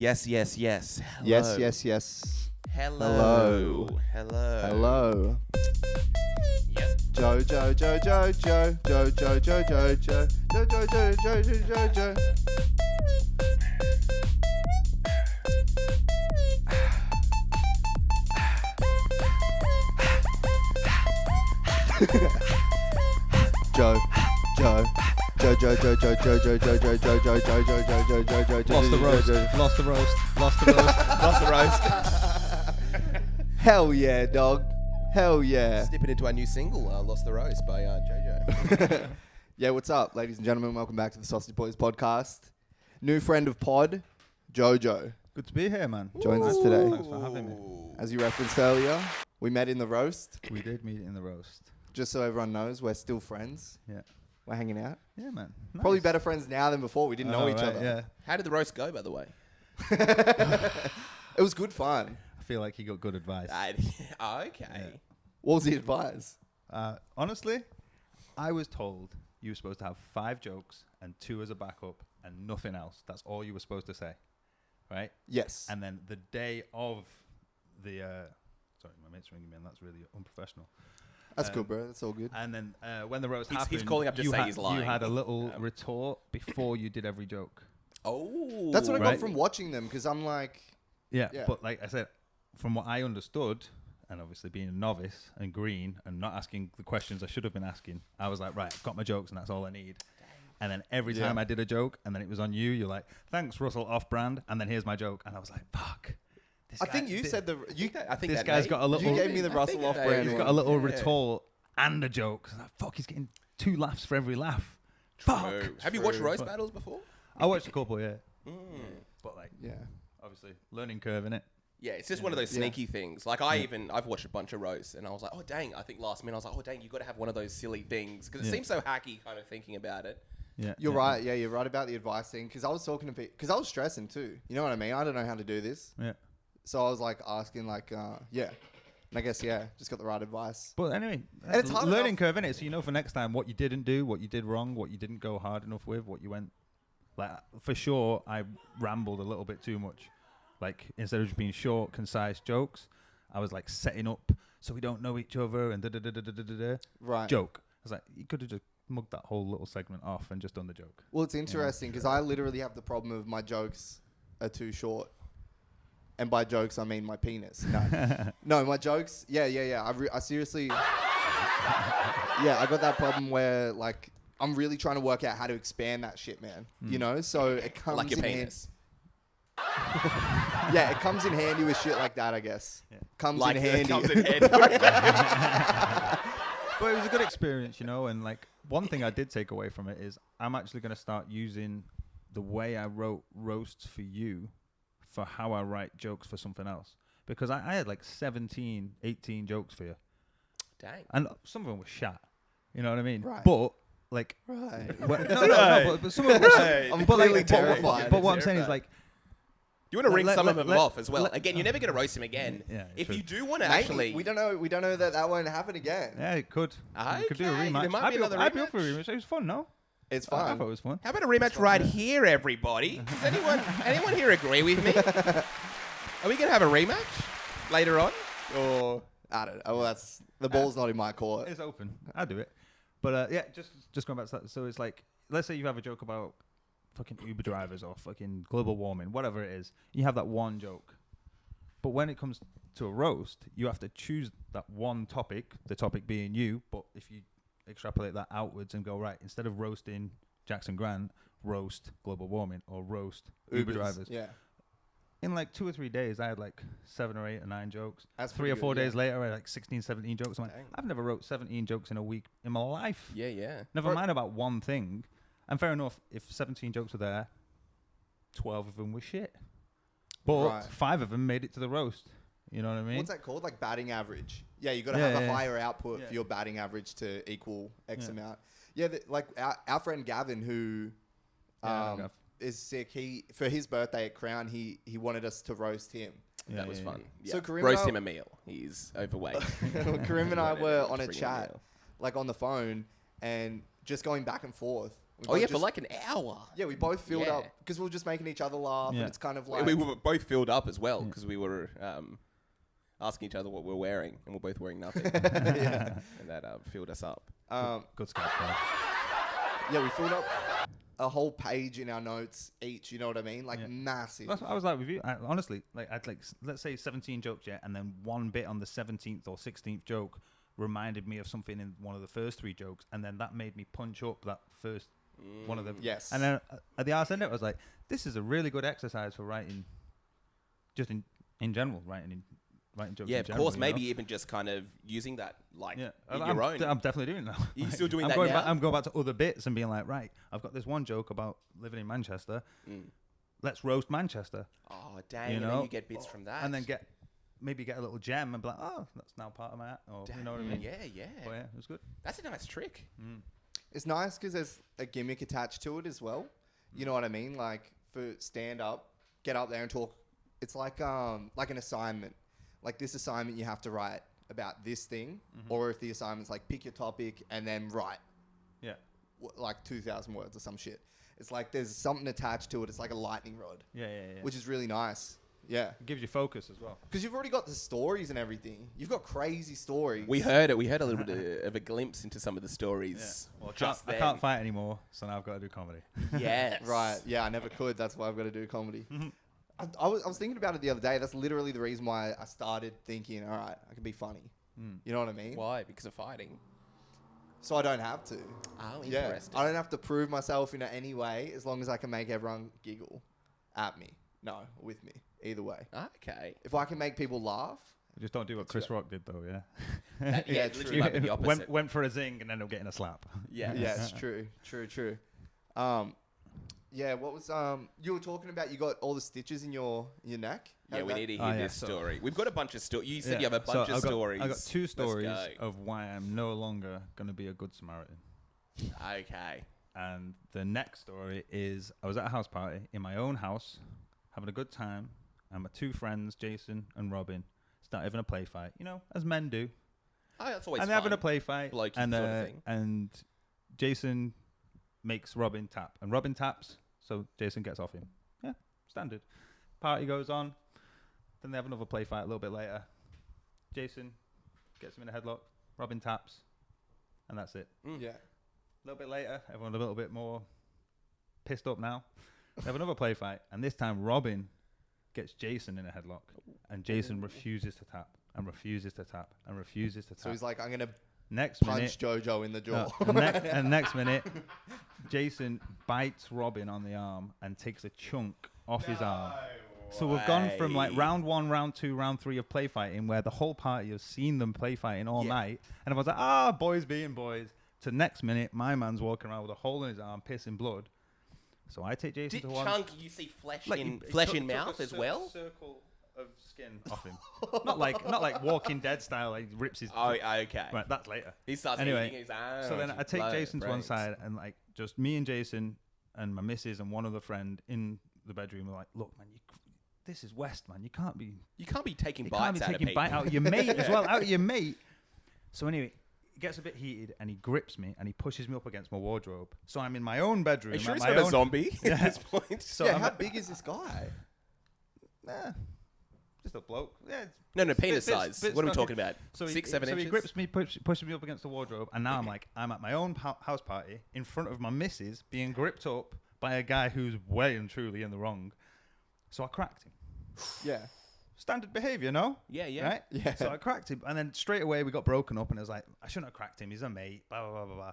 Yes, yes, yes. Hello. Yes, yes, yes. Hello. Hello. Hello. Yep. Jojo, Jojo, Jojo, Jojo, Jojo, Jojo, Jojo, Jojo, Jojo. Joe, Joe. Jojo, Jojo, Jojo, Jojo, Jojo, Jojo, Jojo, Jojo, Jojo. Lost the roast. Lost the roast. Lost the roast. Lost the roast. Hell yeah, dog. Hell yeah. Stepping into our new single, Lost the Roast by Jojo. Yeah, what's up, ladies and gentlemen? Welcome back to the Sausage Boys podcast. New friend of pod, Jojo, Good to be here, man. joins us today. Thanks for having me. As you referenced earlier, we met in the roast. We did meet in the roast. Just so everyone knows, we're still friends. Yeah. We're hanging out. Yeah, man. Probably Nice. better friends now than before. We didn't know Oh, each right, other. Yeah. How did the roast go, by the way? It was good fun. I feel like he got good advice. Okay. Yeah. What was the advice? Honestly, I was told you were supposed to have 5 jokes and 2 as a backup and nothing else. That's all you were supposed to say, right? Yes. And then the day of the... sorry, my mate's ringing me and that's really unprofessional. That's good, bro. That's all good. And then when the roast He's happened... calling up to say he's lying. You had a little retort before you did every joke. Oh. That's what I got Right. from watching them, because I'm like... Yeah, Yeah. but like I said, from what I understood, and obviously being a novice and green and not asking the questions I should have been asking, I was like, right, I've got my jokes and that's all I need. And then every Yeah. time I did a joke and then it was on you, you're like, thanks, Russell, off-brand, and then here's my joke. And I was like, fuck. I think you said the... I think this that guy's Nate- got a little... You gave me the Russell off-brand He's one. got a little Yeah. retort and a joke. I was like, fuck, he's getting 2 laughs for every laugh. True. Fuck. Have you watched True. roast battles before? I watched a couple, yeah. But like, Yeah. obviously, learning curve, innit? Yeah, it's just one of those Yeah. sneaky things. Like I've watched a bunch of roasts, and I was like, oh dang! I think last minute I was like, oh dang, you got to have one of those silly things because it Yeah. seems so hacky, kind of thinking about it. Yeah. You're right. Yeah, you're right about the advice thing. Because I was talking to people... Because I was stressing too. You know what I mean? I don't know how to do this. Yeah. So I was like asking like, yeah. And I guess, yeah, just got the right advice. But anyway, And it's hard learning enough- curve, innit? So you know for next time what you didn't do, what you did wrong, what you didn't go hard enough with, what you went... Like, for sure, I rambled a little bit too much. Like, instead of just being short, concise jokes, I was like setting up so we don't know each other and da-da-da-da-da-da-da. Right. Joke. I was like, you could have just mugged that whole little segment off and just done the joke. Well, it's interesting because I literally have the problem of my jokes are too short. And by jokes, I mean my penis. No, no, my jokes. Yeah. I seriously. Yeah, I got that problem where like I'm really trying to work out how to expand that shit, man. You know, so it comes Like your in penis. Yeah, it comes in handy with shit like that, I guess. Yeah. Comes Like in it handy. comes in handy. But it was a good experience, you know, and like one thing I did take away from it is I'm actually going to start using the way I wrote roasts for you for how I write jokes for something else. Because I had like 17, 18 jokes for you. Dang. And some of them were shat. You know what I mean? Right. But like... Right. No, but some of them were Right. I'm but clearly like, terrified. But what I'm saying is like... You want to ring Let- some of let- them let- off as well. Again, you're never going to roast him again. Yeah, if true. you do want to Maybe. actually, We don't know that won't happen again. Yeah, it could. We could do a Okay, rematch. there might I'd be be up- another I'd be up for a rematch. rematch. It was fun, no? It's I fun. thought it was fun. How about a rematch right here, everybody? Does anyone here agree with me? Are we going to have a rematch later on? Or I don't know. Well, that's the ball's not in my court. It's open. I'll do it. But yeah, just going back to that. So it's like, let's say you have a joke about fucking Uber drivers or fucking global warming, whatever it is. You have that one joke. But when it comes to a roast, you have to choose that one topic, the topic being you. But if you extrapolate that outwards and go, right, instead of roasting Jackson Grant, roast global warming or roast Uber Ubers, drivers. Yeah. In like 2 or 3 days, I had like 7 or 8 or 9 jokes. That's 3 or pretty 4 good, days yeah. later, I had like 16, 17 jokes. I'm like, Dang. I've never wrote 17 jokes in a week in my life. Yeah. Never mind about one thing. And fair enough, if 17 jokes were there, 12 of them were shit. But Right. 5 of them made it to the roast. You know what I mean? What's that called? Like batting average. Yeah, you got to Yeah, have a yeah. higher output Yeah. for your batting average to equal X Yeah. amount. Yeah, like our friend Gavin, who Yeah, Gav. is sick. He for his birthday at Crown, he wanted us to roast him. Yeah, That was yeah, fun. yeah. So Yeah. Kareem Roast and I- him a meal. He's overweight. Kareem and I Whatever, were just on a bring him chat, meal. like on the phone, and just going back and forth. Oh yeah, for like an hour. Yeah, we both filled Yeah. up because we were just making each other laugh, Yeah. and it's kind of like We were both filled up as well because we were asking each other what we're wearing, and we're both wearing nothing. And that filled us up. Good Skype call. Yeah, we filled up a whole page in our notes each. You know what I mean? Like massive. That's what I was like with you. Honestly, like I'd like let's say 17 jokes, yeah, and then one bit on the 17th or 16th joke reminded me of something in one of the first 3 jokes, and then that made me punch up that first one of them. Yes. And then at the arse end, I was like, this is a really good exercise for writing, just in general, writing jokes. Yeah, in of general, course. you Maybe know? even just kind of using that, like, Yeah, in I'm, your own. I'm definitely doing that. You still doing I'm that going now? Back, I'm going back to other bits and being like, right, I've got this one joke about living in Manchester. Let's roast Manchester. Oh, dang. You And know? then you get bits from that. And then maybe get a little gem and be like, oh, that's now part of my act. Or, you know what I mean? Yeah, yeah. But yeah, it was good. That's a nice trick. It's nice because there's a gimmick attached to it as well. You know what I mean? Like for stand up, get up there and talk. It's like an assignment. Like this assignment, you have to write about this thing, or if the assignment's like pick your topic and then write Yeah. like 2,000 words or some shit. It's like there's something attached to it. It's like a lightning rod, Yeah. which is really nice. Yeah, It gives you focus as well. because you've already got the stories and everything. You've got crazy stories. We heard it. We heard a little bit of a glimpse into some of the stories. Well, Just I then. can't fight anymore, so now I've got to do comedy. Yes. Right. Yeah, I never could. That's why I've got to do comedy. I was thinking about it the other day. That's literally the reason why I started thinking, all right, I can be funny. You know what I mean? Why? Because of fighting. So I don't have to. Oh, Yeah. interesting. I don't have to prove myself in any way as long as I can make everyone giggle at me. No, with me. Either way. Okay. If I can make people laugh. Just don't do what Chris Rock did, though, yeah? Yeah, true. literally might be the opposite. went for a zing and ended up getting a slap. Yeah. Yeah, it's true. True. Yeah, what was you were talking about? You got all the stitches in your neck. Yeah, we need to hear Oh, yeah, this so- story. We've got a bunch of stories. You said Yeah. you have a bunch So of stories. I got 2 Let's stories go. of why I'm no longer going to be a good Samaritan. Okay. And the next story is I was at a house party in my own house, having a good time, and my 2 friends, Jason and Robin, start having a play fight. You know, as men do. Oh, that's always And fun. they're having a play fight. Blokey And, sort of thing. and Jason makes Robin tap. And Robin taps, so Jason gets off him. Yeah, standard. Party goes on. Then they have another play fight a little bit later. Jason gets him in a headlock. Robin taps. And that's it. Yeah. A little bit later, everyone's a little bit more pissed up now. They have another play fight, and this time Robin gets Jason in a headlock, and Jason refuses to tap, and refuses to tap, and refuses to tap. So he's like, I'm gonna next punch minute, Jojo in the jaw. and next minute, Jason bites Robin on the arm and takes a chunk off his arm. So we've gone from like round 1, round 2, round 3 of play fighting, where the whole party has seen them play fighting all night, and everyone's like, boys being boys. To next minute, my man's walking around with a hole in his arm, pissing blood. So I take Jason Did to one. Chunk, you see flesh Like, in he flesh took- in took a mouth as well? Circle of skin off him. not like Walking Dead style. Like rips his. Oh, okay. Right, that's later. He starts Anyway, eating his arm. So then I take blood, Jason to one brains. side, and like just me and Jason and my missus and one other friend in the bedroom were like, "Look, man, this is West, man. You can't be taking you bites can't be out taking of people. bite out of your mate as well, out of your mate." So anyway, it gets a bit heated, and he grips me and he pushes me up against my wardrobe. So I'm in my own bedroom. Are you sure at he's my not a own- zombie Yeah. at this point? So yeah, I'm how big is this guy? Nah, just a bloke. Yeah. No, penis bit- size. bit what are we stocky. talking about? So 6, 7 so inches? he grips me, pushes me up against the wardrobe, and now I'm at my own house party in front of my missus, being gripped up by a guy who's well and truly in the wrong. So I cracked him. Yeah. Standard behaviour, no? Yeah, yeah. Right? Yeah. So I cracked him, and then straight away we got broken up, and I was like, I shouldn't have cracked him. He's a mate. Blah blah blah blah blah.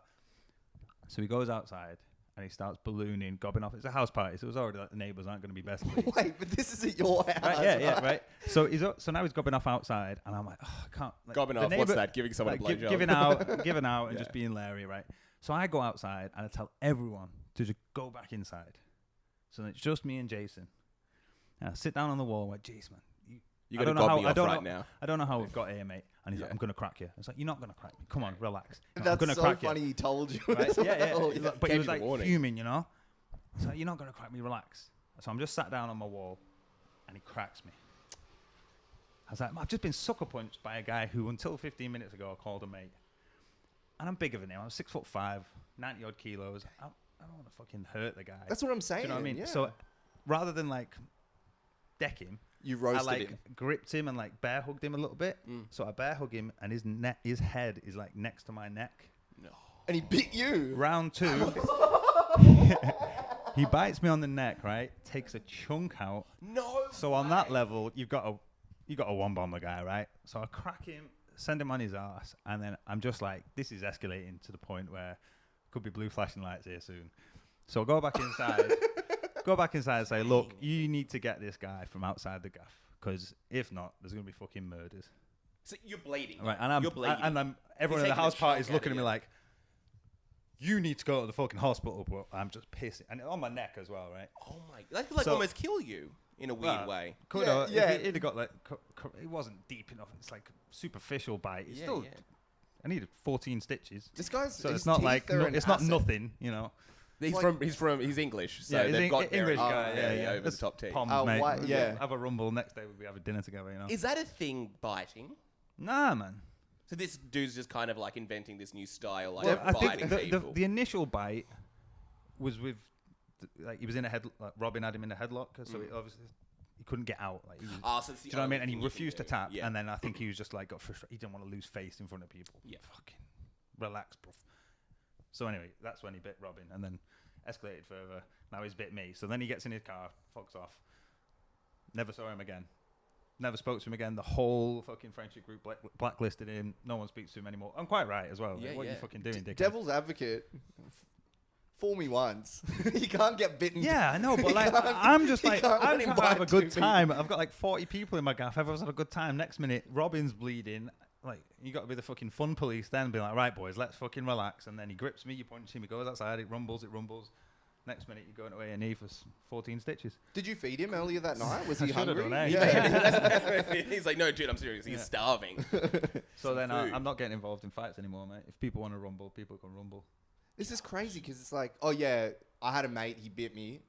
So he goes outside and he starts ballooning, gobbing off. It's a house party, so it was already like the neighbours aren't going to be best pleased. Wait, but this is at your house. Right, yeah, right. So so now he's gobbing off outside, and I'm like, I can't. Like, Gobbing the off, what's neighbour- that? Giving someone a like, blowjob? giving out, and Yeah. just being Larry, right? So I go outside and I tell everyone to just go back inside. So then it's just me and Jason. And I sit down on the wall, like, Jason, man, You I got to don't know gob how- me I off don't right know- now. I don't know how we've got here, mate. And he's Yeah. like, I'm gonna crack you. I was like, you're not gonna crack me. Come on, relax. I'm That's gonna so crack funny you. he told you. Right? as Yeah, well. yeah. But he Gave was you the like warning. fuming, you know. So you're not gonna crack me. Relax. So I'm just sat down on my wall, and he cracks me. I was like, I've just been sucker punched by a guy who, until 15 minutes ago, I called a mate. And I'm bigger than him. I'm 6'5", 90 odd kilos. I don't want to fucking hurt the guy. That's what I'm Do saying. you know what I mean? Yeah. So rather than like deck him, you I roasted like him. gripped him and like bear hugged him a little bit. So I bear hug him, and his head is like next to my neck. No. And he bit you. Round 2, he bites me on the neck, right? Takes a chunk out. No. So on that level, you got to one bomb the guy, right? So I crack him, send him on his ass, and then I'm just like, this is escalating to the point where could be blue flashing lights here soon. So I go back inside. And say, look, you need to get this guy from outside the gaff, because if not, there's gonna be fucking murders. So you're bleeding. Right, and you're bleeding. I'm everyone in the taking a house party is chunk looking out at of me you. like, you need to go to the fucking hospital, but I'm just pissing, and on my neck as well, right? Oh my! That could like So- almost kill you in a weird way. Could Yeah, have. yeah. If it got like, it wasn't deep enough. It's like superficial bite. It's still. I needed 14 stitches. This guy's. So his it's not teeth like are an it's not asset. nothing, you know. He's English, so Yeah, he's they've got English very guy. Yeah, over the That's top team. Poms, Oh, mate. why- yeah. Have a rumble next day. We'll have a dinner together, you know. Is that a thing? Biting. Nah, man. So this dude's just kind of like inventing this new style, like Well, I biting think people. the initial bite was with, like, he was in a head. Like, Robin had him in a headlock, so he obviously he couldn't get out. Like, he was, So it's the do you know what I only mean? And he thing you can refused to do. tap, Yeah. and then I think he was just like got frustrated. He didn't want to lose face in front of people. Yeah. Fucking relax, bro. So anyway, that's when he bit Robin, and then escalated further. Now he's bit me. So then he gets in his car, fucks off. Never saw him again. Never spoke to him again. The whole fucking friendship group blacklisted him. No one speaks to him anymore. I'm quite right as well. Yeah, Like, what are yeah. you fucking doing, dickhead? Devil's advocate. Fool me once. You can't get bitten. Yeah, I know, but like, can't- I'm just you like, can't I'm let him trying to have a bite good two time. I've got like 40 people in my gaff. Everyone's had a good time. Next minute, Robin's bleeding. Like, you got to be the fucking fun police then. Be like, right, boys, let's fucking relax. And then he grips me, you punch him, he goes outside, it rumbles. Next minute, you're going to A&E for 14 stitches. Did you feed him earlier that night? Was I he should've hungry? done, eh? Yeah. He's like, no, dude, I'm serious. He's Yeah. starving. So then food. I'm not getting involved in fights anymore, mate. If people want to rumble, people can rumble. This is crazy because it's like, oh yeah, I had a mate, he bit me.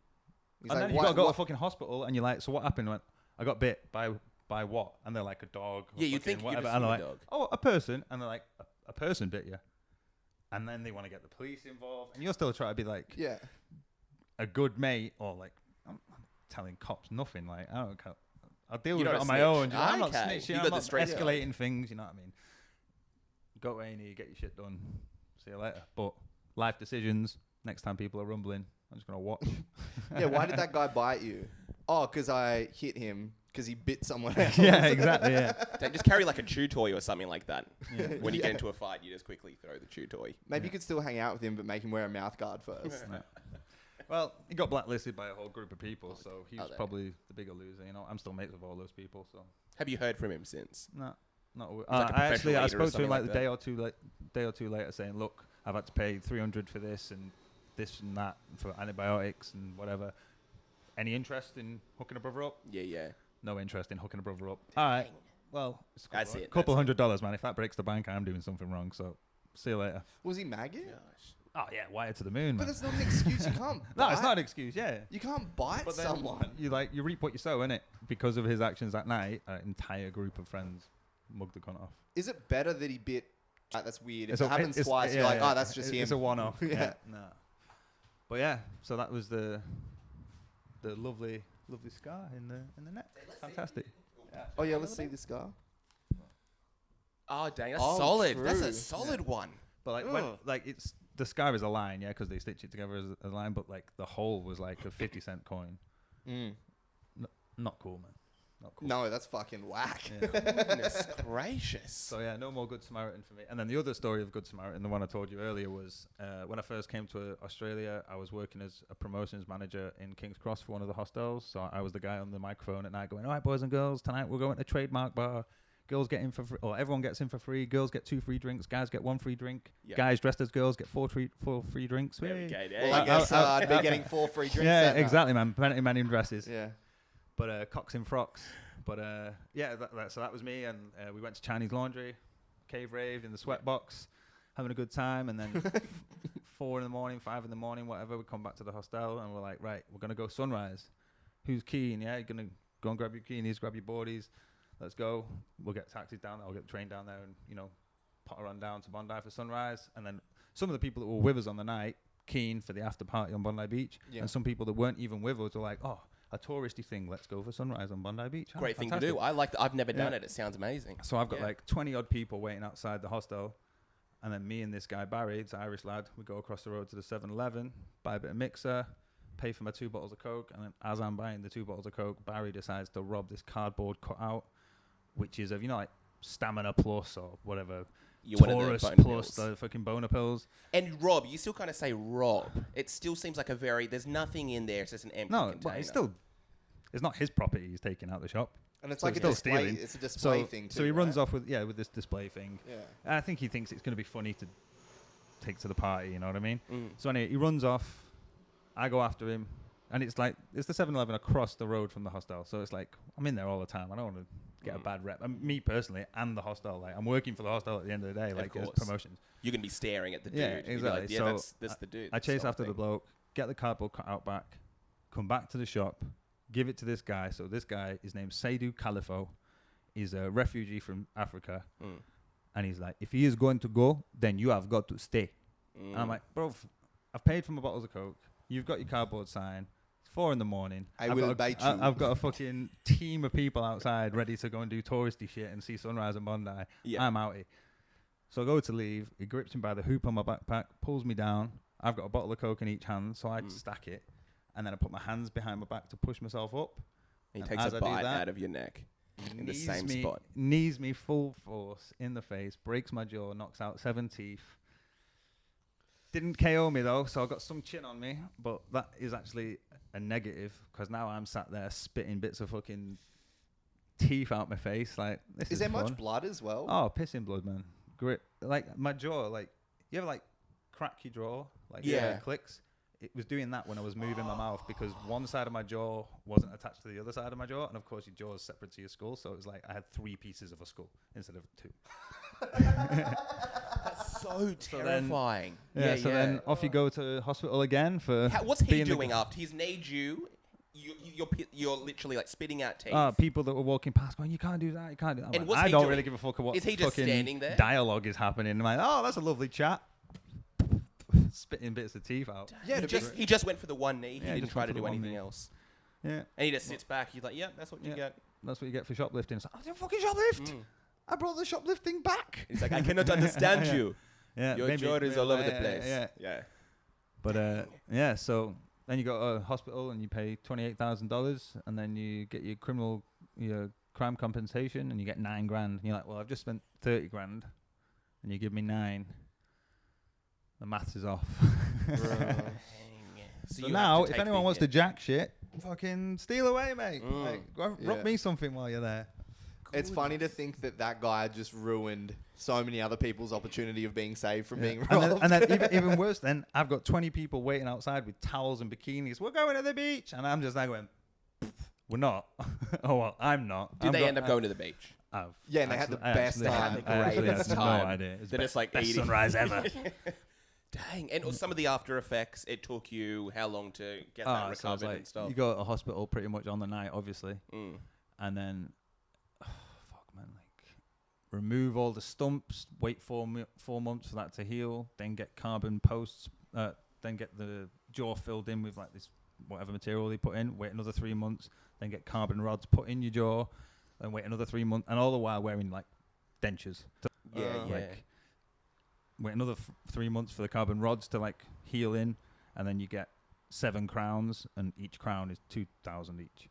He's And like, then you "What- got to go to a what-" fucking hospital, and you're like, so what happened? I went, I got bit by what? And they're like, a dog. or Yeah, you'd fucking think you'd whatever. assume And they're a like, dog. oh, a person. And they're like, a person bit you. And then they want to get the police involved. And you're still trying to be like Yeah. a good mate, or like, I'm telling cops nothing. Like, I don't care. I'll deal You're with it not a on my snitch. own. You know, I'm not Okay. snitching. You I'm got the not straight escalating things. You know what I mean? Go to A&E, get your shit done. See you later. But life decisions. Next time people are rumbling, I'm just gonna watch. Yeah, why did that guy bite you? Oh, because I hit him because he bit someone else. Yeah, exactly. Yeah. Just carry like a chew toy or something like that. Yeah. When you Yeah. get into a fight, you just quickly throw the chew toy. Maybe you could still hang out with him, but make him wear a mouth guard first. Yeah. Well, he got blacklisted by a whole group of people, so he was there. probably the bigger loser. You know, I'm still mates with all those people, so Have you heard from him since? no, not. like a I professional leader or spoke to something him like like the day or two later, saying, "Look, I've had to pay 300 for this and that for antibiotics and whatever. Any interest in hooking a brother up? Yeah. No interest in hooking a brother up. All right. Well, it's a That's couple, it, couple that's $100, man. If that breaks the bank, I'm doing something wrong. So, see you later. Was he maggot? Gosh. Oh yeah, wired to the moon, But man. that's not an excuse. You can't. No, it's bite- not an excuse. Yeah. You can't bite But then someone. you reap what you sow, innit? Because of his actions that night, an entire group of friends mugged the cunt off. Is it better that he bit? That's weird. If It's it a- happens it's- twice, yeah, you're like, yeah. oh, that's just him. It's a one-off. Yeah. yeah. No. But yeah, so that was the lovely scar in the neck. Fantastic. Oh yeah, let's see this scar. Oh, dang. That's Oh, solid. That's true. a solid one. But like, it's the scar is a line, yeah, because they stitch it together as a line. But like the hole was like a 50-cent coin. Not cool, man. Not cool. No, that's fucking whack. Yeah. Goodness gracious. So yeah, no more Good Samaritan for me. And then the other story of Good Samaritan, the one I told you earlier, was when I first came to Australia, I was working as a promotions manager in King's Cross for one of the hostels. So I was the guy on the microphone at night going, all right, boys and girls, tonight we're going to Trademark Bar. Girls get in for free, or everyone gets in for free. Girls get 2 free drinks. Guys get 1 free drink. Yep. Guys dressed as girls get 4 free drinks. There we Yay. go. Well, I There guess I- I'd be getting 4 free drinks. Yeah, that night. exactly, man. Plenty of men in dresses. Yeah. But cocks in frocks. But yeah, so that was me, and we went to Chinese Laundry, cave raved in the sweat box, having a good time, and then 4 in the morning, 5 in the morning, whatever, we come back to the hostel, and we're like, right, we're gonna go sunrise. Who's keen? Yeah, you're gonna go and grab your keenies, grab your boardies. Let's go. We'll get taxis down there. I'll get the train down there, and potter on down to Bondi for sunrise. And then some of the people that were with us on the night keen for the after party on Bondi Beach, Yeah. and some people that weren't even with us were like, "Oh, a touristy thing. Let's go for sunrise on Bondi Beach." Oh, Great thing to fantastic. do. I like that. I've never done it. It sounds amazing. So I've got Yeah. like 20 odd people waiting outside the hostel. And then me and this guy, Barry, this Irish lad, we go across the road to the 7-Eleven, buy a bit of mixer, pay for my 2 bottles of Coke. And then as I'm buying the 2 bottles of Coke, Barry decides to rob this cardboard cutout, which is of, like Stamina Plus or whatever. You're one of the Taurus boner Plus, pills. the fucking boner pills. And Rob, you still kind of say Rob. It still seems like there's nothing in there. It's just an empty No, container. but it's not his property he's taking out the shop. And it's So like it's a still display. stealing. It's a display thing too. So he runs right? off with this display thing. Yeah. And I think he thinks it's going to be funny to take to the party, you know what I mean? Mm. So anyway, he runs off. I go after him. And it's the 7-Eleven across the road from the hostel. So it's like, I'm in there all the time. I don't want to get a bad rep. And me personally and the hostel. Like, I'm working for the hostel at the end of the day. Like, it's promotions. You're going to be staring at the dude. Yeah, You'll be exactly. Like, yeah, So that's the dude. I chase after the bloke, get the cardboard cut out back, come back to the shop, give it to this guy. So this guy, his name's Seydou Califo. He's a refugee from Africa. Mm. And he's like, if he is going to go, then you have got to stay. Mm. And I'm like, bro, I've paid for my bottles of Coke. You've got your cardboard sign. It's 4 a.m. I will bite you. I've got a fucking team of people outside ready to go and do touristy shit and see sunrise in Bondi. Yeah. I'm outie. So I go to leave. He grips him by the hoop on my backpack, pulls me down. I've got a bottle of Coke in each hand, so I stack it. And then I put my hands behind my back to push myself up. He And takes as a I do bite that, out of your neck in the knees same me, spot. Knees me full force in the face, breaks my jaw, knocks out 7 teeth. Didn't KO me though, so I got some chin on me, but that is actually a negative because now I'm sat there spitting bits of fucking teeth out my face. Like, this Is there fun. much blood as well? Oh, pissing blood, man. Grip, like my jaw, like you ever like crack your jaw, like Yeah. it clicks. It was doing that when I was moving my mouth because one side of my jaw wasn't attached to the other side of my jaw, and of course your jaw is separate to your skull, so it was like I had 3 pieces of a skull instead of 2. That's so So then- terrifying. So then off you go to hospital again for. What's he being the doing after he's named you? You're literally like spitting out teeth. People that were walking past going, you can't do that, you can't do that. I'm And like, what's I he don't doing? really give a fuck what Is he just fucking standing there? dialogue is happening. I'm like, oh, that's a lovely chat. Spitting bits of teeth out. Yeah, he just went for the one knee. Yeah, He didn't just try went to for the do one anything knee. else. Yeah, And he just sits back. He's like, yeah, that's what you Yeah. get. that's what you get for shoplifting. It's like, I didn't fucking shoplift. I brought the shoplifting back. He's like, I cannot understand Yeah. you. Yeah, Your maybe- jaw is all over the yeah, place. Yeah, Yeah. but yeah. So then you go to a hospital and you pay $28,000, and then you get your crime compensation, and you get $9 grand. And you're like, well, I've just spent 30 grand, and you give me 9. The maths is off. So you now, have to if take anyone the wants to hit. jack shit, fucking steal away, mate. Like, rub Yeah. me something while you're there. It's funny to think that guy just ruined so many other people's opportunity of being saved from being And robbed. then even worse, then I've got 20 people waiting outside with towels and bikinis. We're going to the beach, and I'm just like going, we're not. Oh well, I'm not. Did they end up going to the beach? Yeah, and they had the best time. They had the greatest no time. idea. It was Then it's like best 80. sunrise ever. Dang. And some of the after effects, it took you how long to get that So it's recovered like, and stuff? you go to a hospital pretty much on the night, obviously, Mm. and then, fuck man, like remove all the stumps, wait 4 months for that to heal, then get carbon posts, then get the jaw filled in with like this whatever material they put in, wait another 3 months, then get carbon rods put in your jaw, then wait another 3 months, and all the while wearing like dentures. Yeah, Like, wait another 3 months for the carbon rods to like heal in, and then you get 7 crowns, and each crown is 2,000 each.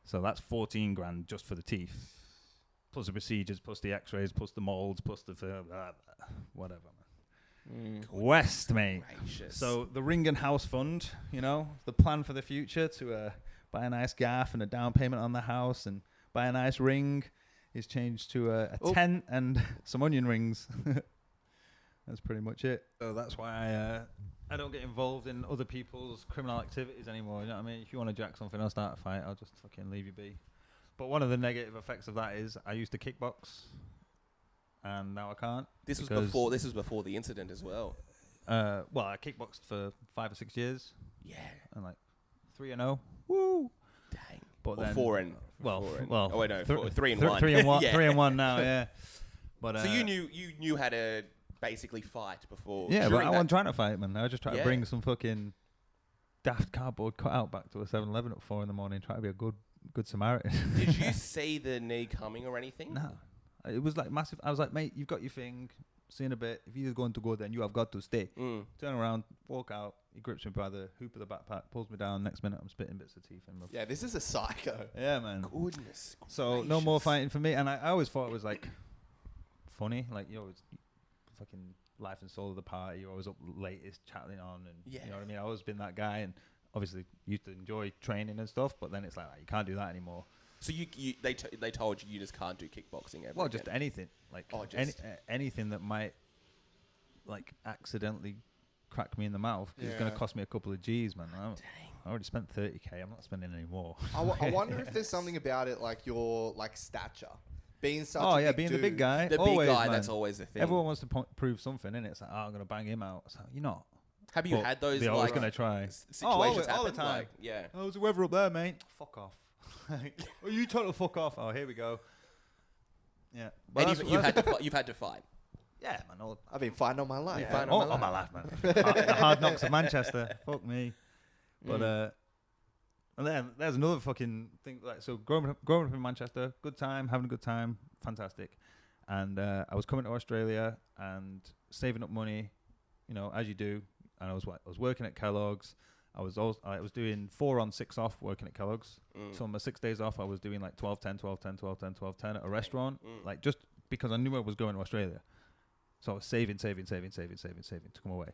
So that's 14 grand just for the teeth, plus the procedures, plus the X-rays, plus the molds, plus the whatever. Man. West, mate. Gracious. So the Ringen House Fund, the plan for the future to buy a nice gaff and a down payment on the house and buy a nice ring is changed to a tent and some onion rings. That's pretty much it. So that's why I don't get involved in other people's criminal activities anymore. You know what I mean? If you want to jack something or start a fight, I'll just fucking leave you be. But one of the negative effects of that is I used to kickbox, and now I can't. This was before the incident as well. Well, I kickboxed for 5 or 6 years, Yeah. and like 3-0. Woo! Dang. But Or then 4 and well, 4 and, well. oh wait, no, 3 and 3 1. and 1. Yeah. 3 and 1 now. Yeah. But So you knew how to basically fight before. Yeah, but during I that- wasn't trying to fight, man. I was just trying to Yeah. bring some fucking daft cardboard cutout back to a 7-Eleven at 4 a.m, try to be a good Samaritan. Did you see the knee coming or anything? No. It was like massive. I was like, mate, you've got your thing. See in a bit. If you're going to go, then you have got to stay. Mm. Turn around, walk out. He grips me by the hoop of the backpack, pulls me down. Next minute, I'm spitting bits of teeth in my. Yeah, this is a psycho. Yeah, man. Goodness. So no more gracious. fighting for me. And I always thought it was like funny, like it's fucking life and soul of the party. You're always up latest chatting on, and Yeah. you know what I mean. I always been that guy, and obviously used to enjoy training and stuff. But then it's like you can't do that anymore. So they told you just can't do kickboxing ever. Well, again. just anything, like Oh, just- anything that might like accidentally crack me in the mouth is going Yeah. to cost me a couple of G's, man. I already spent 30K. I'm not spending any more. I wonder if there's something about it, like your like stature, being such. Oh a yeah, big being dude. the big guy. the always, big guy. man. That's always the thing. Everyone wants to prove something, innit? It's like, oh, I'm going to bang him out. It's like, you're not. Have you But had those they're always like going to try. situations all the happen? time. Like, yeah. How's the weather up there, mate? Fuck off. Oh, you told to fuck off. Oh, here we go. Yeah. But And that's- you've had to fight. yeah, man. All, I've been fighting all my life. Yeah. Fighting all, all my all my life, man. The hard knocks of Manchester. Fuck me. But and then there's another fucking thing. Like, so growing up in Manchester, good time, having a good time, fantastic. And I was coming to Australia and saving up money, you know, as you do. And I was working at Kellogg's. I was doing 4 on 6 off working at Kellogg's. So on my 6 days off, I was doing like 12-10, 12-10, 12-10, 12-10 at a restaurant, like just because I knew I was going to Australia. So I was saving to come away.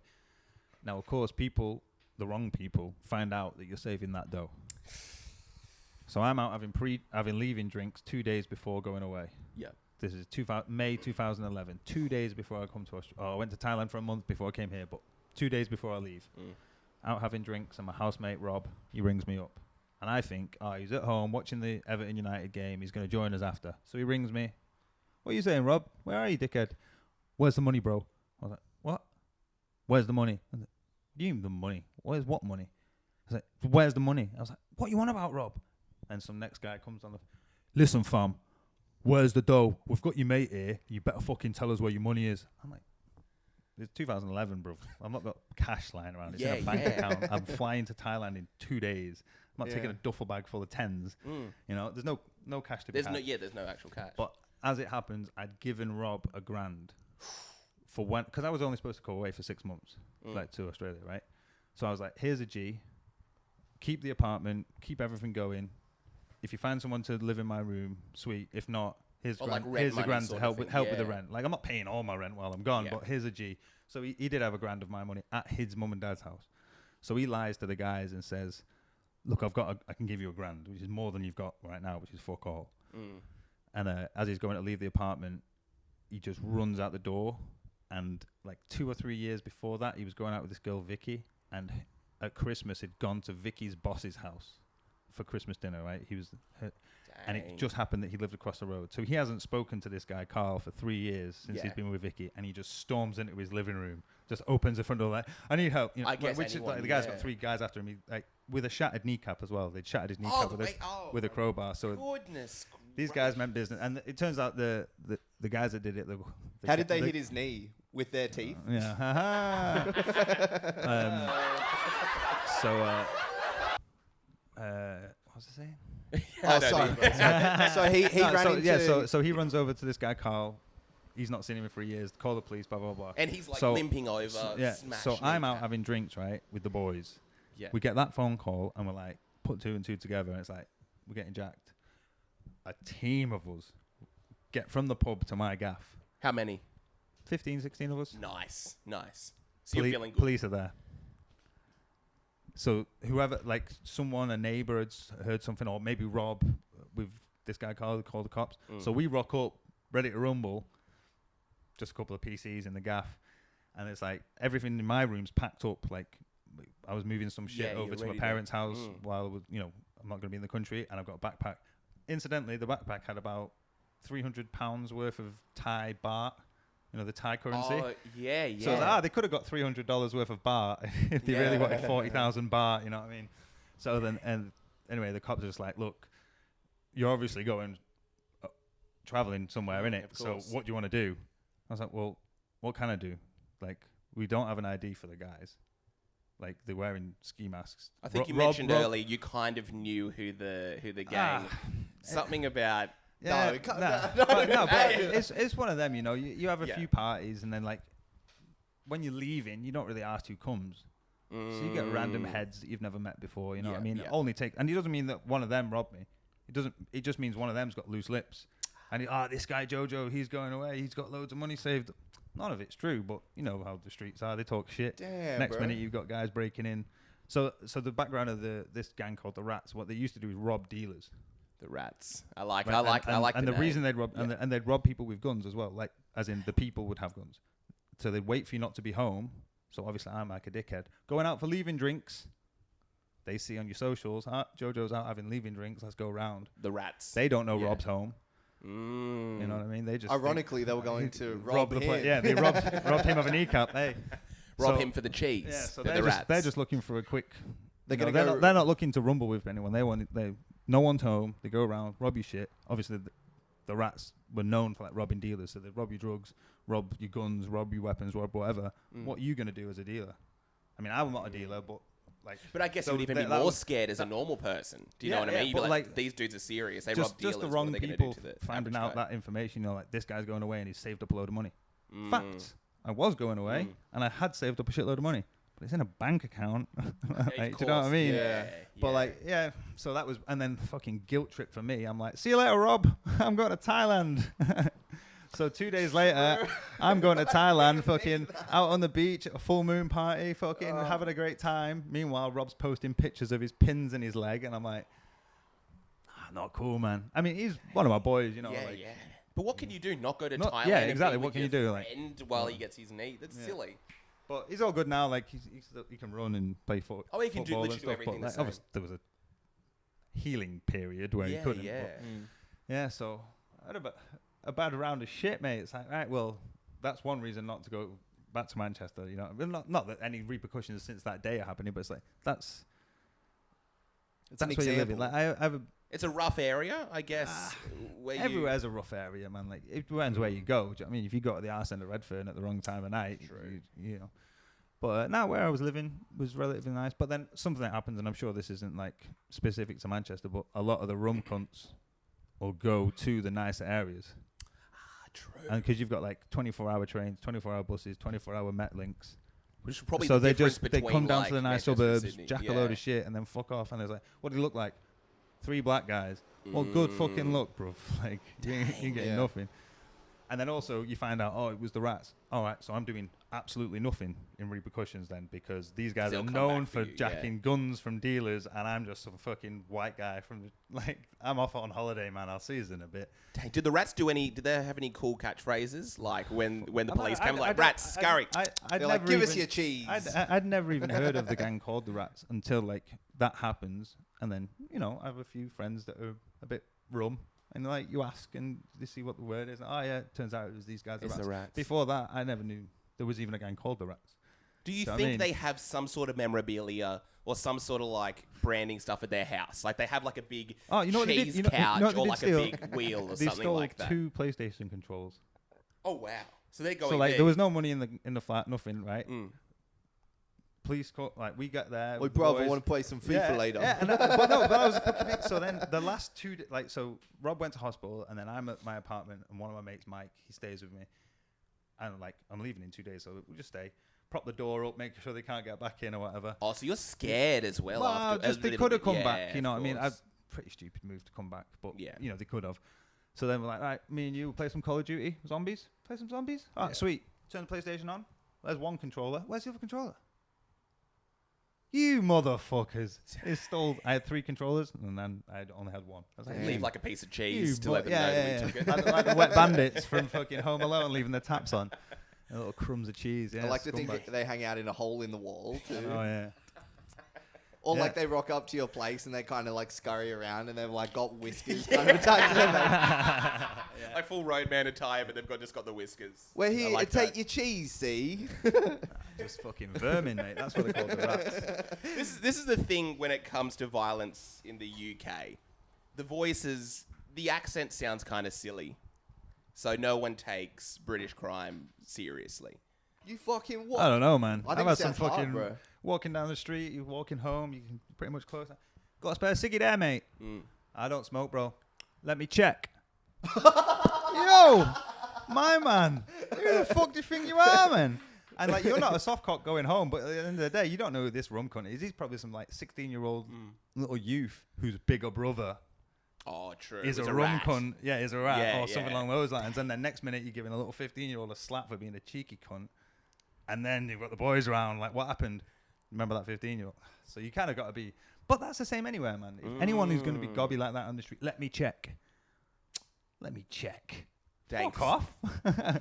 Now, of course, the wrong people, find out that you're saving that dough. So I'm out having leaving drinks 2 days before going away. Yeah. This is May 2011. 2 days before I come to Australia. I went to Thailand for a month before I came here, but 2 days before I leave. Out having drinks, and my housemate Rob, he rings me up, and I think, he's at home watching the Everton United game. He's going to join us after. So he rings me. What are you saying, Rob? Where are you, dickhead? Where's the money, bro? I was like, what? Where's the money? I was like, what do you mean the money? Where's what money? I was like, where's the money? I was like, what you on about, Rob? And some next guy comes on. Listen, fam, where's the dough? We've got your mate here. You better fucking tell us where your money is. I'm like, it's 2011, bro. I've not got cash lying around. It's in a bank account. I'm flying to Thailand in 2 days. I'm not taking a duffel bag full of tens. You know, there's no cash to be had. There's no actual cash. But as it happens, I'd given Rob $1,000 for when, because I was only supposed to go away for 6 months, like to Australia, right? So I was like, here's a G. Keep the apartment. Keep everything going. If you find someone to live in my room, sweet. If not, here's Or like grand, rent here's the money grand to sort of help thing, with the yeah. rent. Like, I'm not paying all my rent while I'm gone, Yeah. but here's a G. So he did have $1,000 of my money at his mum and dad's house. So he lies to the guys and says, look, I can give you $1,000, which is more than you've got right now, which is fuck all. And as he's going to leave the apartment, he just runs out the door. And like 2 or 3 years before that, he was going out with this girl, Vicky. And at Christmas, he'd gone to Vicky's boss's house for Christmas dinner, right? And it just happened that he lived across the road. So he hasn't spoken to this guy, Carl, for 3 years since he's been with Vicky. And he just storms into his living room, just opens the front door like, I need help. You know, I guess which is like, the guy's got 3 guys after him, like with a shattered kneecap as well. They'd shattered his kneecap with a crowbar. So Goodness. these guys meant business. And it turns out the guys that did it... How did they hit his knee? With their teeth? Yeah. What was I saying? Oh, sorry. So he ran into... So he runs over to this guy, Carl. He's not seen him in 3 years. Call the police, blah, blah, blah. And he's like So- limping over. So, so I'm out having drinks, right, with the boys. Yeah. We get that phone call, and we're like, put 2 and 2 together, and it's like, we're getting jacked. A team of us get from the pub to my gaff. How many? 15, 16 of us. Nice. So you're feeling good. Police are there. So whoever, like someone, a neighbour had heard something, or maybe Rob with this guy called the cops. So we rock up, ready to rumble. Just a couple of PCs in the gaff, and it's like everything in my room's packed up. Like I was moving some shit over to my parents' house while I was, I'm not going to be in the country, and I've got a backpack. Incidentally, the backpack had about £300 worth of Thai baht. The Thai currency. Oh, yeah. So they could have got $300 worth of baht if they really wanted 40,000 baht. You know what I mean? So then, and anyway, the cops are just like, look, you're obviously going traveling somewhere, innit? So what do you want to do? I was like, well, what can I do? Like, we don't have an ID for the guys. Like, they're wearing ski masks. I think you mentioned earlier you kind of knew who the gang. Something about. Yeah, but it's one of them, you know. You have a few parties, and then like when you're leaving, you don't really ask who comes. So you get random heads that you've never met before. You know what I mean? Yeah. Only take, and it doesn't mean that one of them robbed me. It doesn't. It just means one of them's got loose lips. And this guy Jojo, he's going away. He's got loads of money saved. None of it's true, but you know how the streets are. They talk shit. Damn, Next bro. minute, you've got guys breaking in. So the background of this gang called the Rats, what they used to do is rob dealers. The Rats. I like. And the reason they'd rob and they'd rob people with guns as well, like as in the people would have guns. So they'd wait for you not to be home. So obviously I'm like a dickhead going out for leaving drinks. They see on your socials, Jojo's out having leaving drinks. Let's go round. The Rats. They don't know Rob's home. You know what I mean? They just ironically they were going to rob him. Yeah, they robbed him of a kneecap. Hey, rob him for the cheese. Yeah, so the Rats. they're just looking for a quick. They're not looking to rumble with anyone. No one's home. They go around, rob your shit. Obviously, the Rats were known for like robbing dealers, so they rob your drugs, rob your guns, rob your weapons, rob whatever. What are you gonna do as a dealer? I mean, I'm not a dealer, but like. But I guess you would even be more scared as a normal person. Do you know what I mean? You'd be like, these dudes are serious. They rob dealers. Just the wrong people finding out that information. You know, like this guy's going away and he's saved up a load of money. Fact, I was going away and I had saved up a shitload of money. But it's in a bank account. Like, do you know what I mean? Yeah. So that was, and then fucking guilt trip for me. I'm like, see you later, Rob. I'm going to Thailand. So 2 days later, I'm going to Thailand, fucking out on the beach at a full moon party, fucking having a great time. Meanwhile, Rob's posting pictures of his pins in his leg, and I'm like, not cool, man. I mean, he's one of my boys, you know. Yeah. But what can you do? Not go to Thailand? Yeah, exactly. What can you do? Like, while he gets his knee? That's silly. But he's all good now. Like he can run and play football. Oh, he can do literally stuff, everything the like, same. obviously, there was a healing period where he couldn't. Yeah. So I had a bad round of shit, mate. It's like, right, well, that's one reason not to go back to Manchester. You know, not that any repercussions since that day are happening, but it's like that's where you're living. Like I have it's a rough area, I guess. Everywhere's a rough area, man. Like it depends where you go. Do you know what I mean, if you go to the arse end of Redfern at the wrong time of night, you know. But now where I was living was relatively nice. But then something that happens, and I'm sure this isn't like specific to Manchester, but a lot of the rum cunts will go to the nicer areas. True. And because you've got like 24-hour trains, 24-hour buses, 24-hour Met links. Which is probably so the they come down like to the nice Manchester, suburbs, Sydney. jack a load of shit, and then fuck off. And there's like, what do you look like? 3 black guys. Well, good fucking luck, bro. Like, you ain't getting nothing. And then also you find out, it was the Rats. All right, so I'm doing absolutely nothing in repercussions then, because these guys are known for jacking guns from dealers, and I'm just some fucking white guy from I'm off on holiday, man. I'll see you in a bit. Dang, did the Rats do any? Did they have any cool catchphrases like when the police came, like Rats, scurry? They're like, give us your cheese. I'd never even heard of the gang called the Rats until like that happens, and then you know I have a few friends that are a bit rum. And like you ask and they see what the word is. Oh yeah, it turns out it was these guys. The Rats. Before that, I never knew there was even a gang called the Rats. Do you think they have some sort of memorabilia or some sort of like branding stuff at their house? Like they have like a big cheese couch or like a big wheel or something like that. They stole 2 PlayStation controls. Oh wow! So they're going. So like big. there was no money in the flat, nothing, right? Police call, like we get there. We probably want to play some FIFA later. Yeah, but that was the fucking thing. So then the last 2 so Rob went to hospital, and then I'm at my apartment, and one of my mates, Mike, he stays with me, and like I'm leaving in 2 days, so we just stay, prop the door up, make sure they can't get back in or whatever. Oh, so you're scared as well. Well, after just they could have come back, you know what I mean? course. Pretty stupid move to come back, but Yeah. you know they could have. So then we're like, right, me and you play some Call of Duty, zombies, play some zombies. Ah, sweet. Turn the PlayStation on. There's one controller. Where's the other controller? You motherfuckers! I had 3 controllers, and then I only had 1. I was like, Leave like a piece of cheese to let them know we took it. like the wet bandits from fucking Home Alone, leaving the taps on. And little crumbs of cheese. Yeah, I like to think scumbag. that they hang out in a hole in the wall too. Oh yeah. Or like they rock up to your place and they kind of like scurry around and they've like got whiskers kind of attached to their face. Like full roadman attire, but they've just got the whiskers. We're here like to take that. your cheese, see? Just fucking vermin, mate. That's what they call the Rats. This is the thing when it comes to violence in the UK. The voices, the accent sounds kind of silly. So no one takes British crime seriously. You fucking what? I don't know, man. I think I've it had some sounds hard, fucking bro. walking down the street, you're walking home, you can pretty much close. Got a spare ciggy there, mate? I don't smoke, bro. Let me check. Yo, my man. Who the fuck do you think you are, man? And like, you're not a soft cock going home, but at the end of the day, you don't know who this rum cunt is. He's probably some like 16-year-old little youth whose bigger brother is a rum rat. cunt. Yeah, is a rat or something along those lines. And then next minute, you're giving a little 15-year-old a slap for being a cheeky cunt. And then you've got the boys around, like, what happened? Remember that 15-year-old? So you kind of got to be... But that's the same anywhere, man. If anyone who's going to be gobby like that on the street, let me check. Thanks. Fuck off.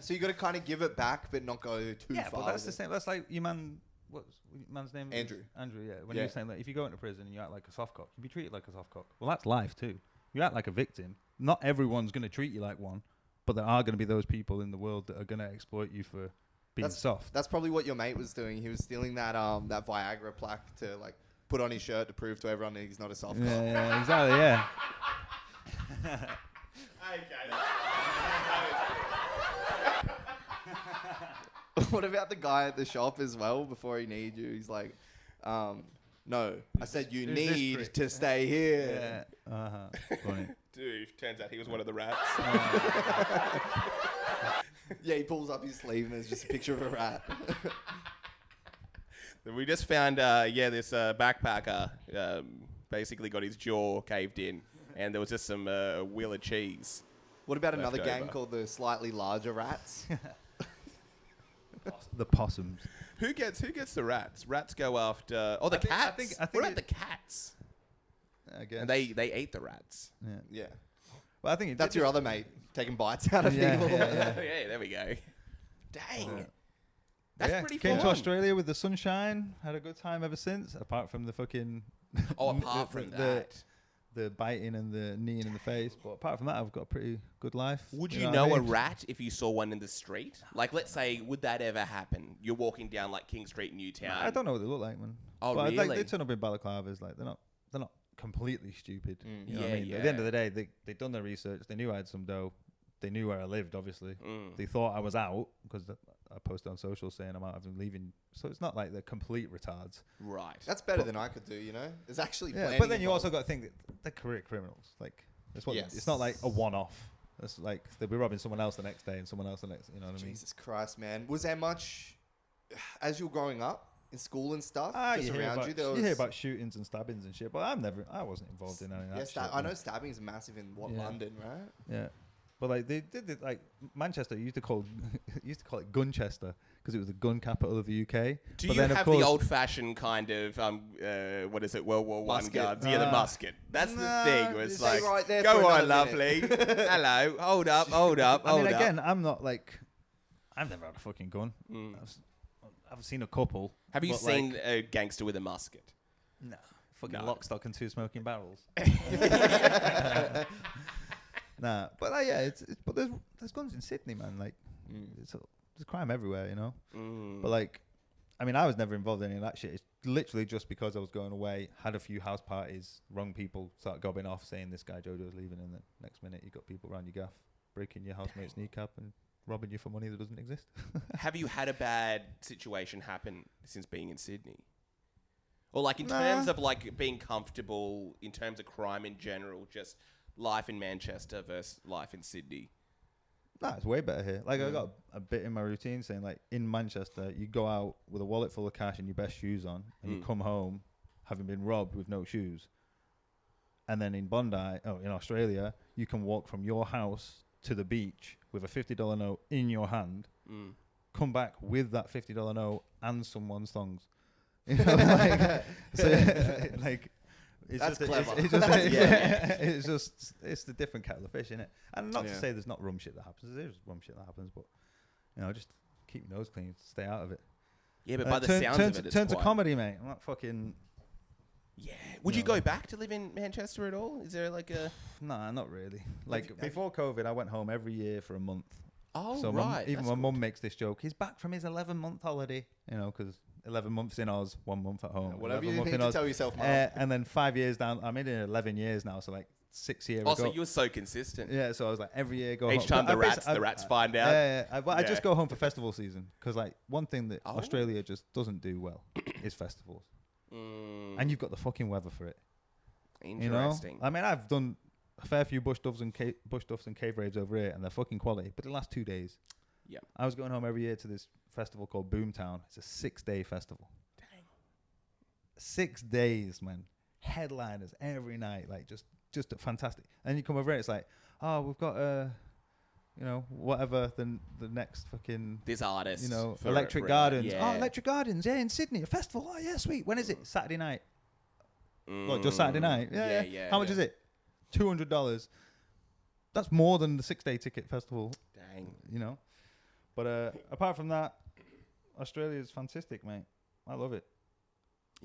So you got to kind of give it back, but not go too far. Yeah, but that's the same. That's like your man... What's your man's name? Andrew. Andrew, yeah. When you were saying that if you go into prison and you act like a soft cock, you'll be treated like a soft cock. Well, that's life too. You act like a victim. Not everyone's going to treat you like one, but there are going to be those people in the world that are going to exploit you for... being soft. That's probably what your mate was doing. He was stealing that that Viagra plaque to like put on his shirt to prove to everyone that he's not a soft cock. Yeah, exactly. Yeah. What about the guy at the shop as well? Before he needs you, he's like, "No, I said you need to stay here." Yeah. Funny. Dude, turns out he was one of the rats. Yeah, he pulls up his sleeve and there's just a picture of a rat. We just found, this backpacker basically got his jaw caved in, and there was just some wheel of cheese. What about another Left gang over. called the Slightly Larger Rats? The possums. Who gets the rats? Rats go after... Oh, the cats? I think what about the cats? I guess. And they ate the rats. Yeah. Well, I think That's your other mate taking bites out of people. Yeah, there we go. Dang. That's pretty Came fun. to Australia with the sunshine. Had a good time ever since. Apart from the fucking... Apart from that. The biting and the kneeing in the face. But apart from that, I've got a pretty good life. Would you know a rat if you saw one in the street? Like, let's say, would that ever happen? You're walking down, like, King Street, Newtown. I don't know what they look like, man. Oh, but really? Like, they turn up in balaclavas. Like, they're not completely stupid. You know what I mean? Yeah. At the end of the day, they'd done their research. They knew I had some dough. They knew where I lived, obviously. They thought I was out because I posted on social saying I'm out of leaving. So it's not like they're complete retards. Right. That's better than I could do, you know? There's actually planning but then you involved. also got to think that they're career criminals. Like, that's what Yes. it's not like a one-off. It's like they'll be robbing someone else the next day and someone else the next. You know what I mean? Jesus Christ, man. Was there much, as you were growing up in school and stuff, just You hear around about, you? There was, you hear about shootings and stabbings and shit, but I wasn't involved in any of that shit. I man. know stabbing's massive in London, right? Yeah, but like they did it, like Manchester used to call it Gunchester because it was the gun capital of the UK. Do but you then, of have course, the old-fashioned kind of what is it, World War One Musket. guns? Yeah, the musket. That's the thing. Where it's Stay like, right there go for on, another lovely. Hello, hold up. I mean, again, I'm not like I've never had a fucking gun. I've seen a couple. Have you but, seen like, a gangster with a musket? No, fucking No. lock, stock, and two smoking barrels. Nah, but but there's guns in Sydney, man. Like, there's crime everywhere, you know. But like, I mean, I was never involved in any of that shit. It's literally just because I was going away, had a few house parties, wrong people start gobbing off, saying this guy Jojo's leaving, and the next minute you got people around your gaff breaking your housemate's kneecap and robbing you for money that doesn't exist. Have you had a bad situation happen since being in Sydney? Or like in terms of like being comfortable, in terms of crime in general, just life in Manchester versus life in Sydney? Nah, it's way better here. Like, I got a bit in my routine saying, like, in Manchester, you go out with a wallet full of cash and your best shoes on, and you come home having been robbed with no shoes. And then in in Australia, you can walk from your house to the beach with a $50 note in your hand, come back with that $50 note and someone's thongs. You know, like, so, like, it's That's just, clever. It's the different kettle of fish, innit? And not to say there's not rum shit that happens. There's rum shit that happens, but you know, just keep your nose clean, stay out of it. Yeah, but by the sounds of it, it's turn to quite... comedy, mate. I'm not fucking. Yeah. Would you go back to live in Manchester at all? Is there like a... Nah, not really. Like before COVID, I went home every year for a month. Oh, so right. Even my mum makes this joke. He's back from his 11-month holiday, you know, because 11 months in Oz, 1 month at home. Yeah, whatever you 11 months need in to Oz. tell yourself, Mum. And then 5 years down, I'm in it 11 years now, so like 6 years Oh, ago. so you were so consistent. Yeah, so I was like every year go Each home. time But the rats find out. Yeah. I Yeah. just go home for festival season because like one thing that Oh. Australia just doesn't do well is festivals, and you've got the fucking weather for it. Interesting. You know? I mean, I've done a fair few bush doves and cave raves over here, and they're fucking quality. But the last 2 days, Yeah. I was going home every year to this festival called Boomtown. It's a 6-day festival. Dang. 6 days, man. Headliners every night, like just fantastic. And you come over here, it's like, oh, we've got whatever the next fucking This artist. Electric Gardens. Yeah. Oh, Electric Gardens, yeah, in Sydney, a festival. Oh, yeah, sweet. When is it? Saturday night. What, just Saturday night? Yeah. How much is it? $200. That's more than the 6-day ticket festival. Dang. You know. But apart from that, Australia is fantastic, mate. I love it.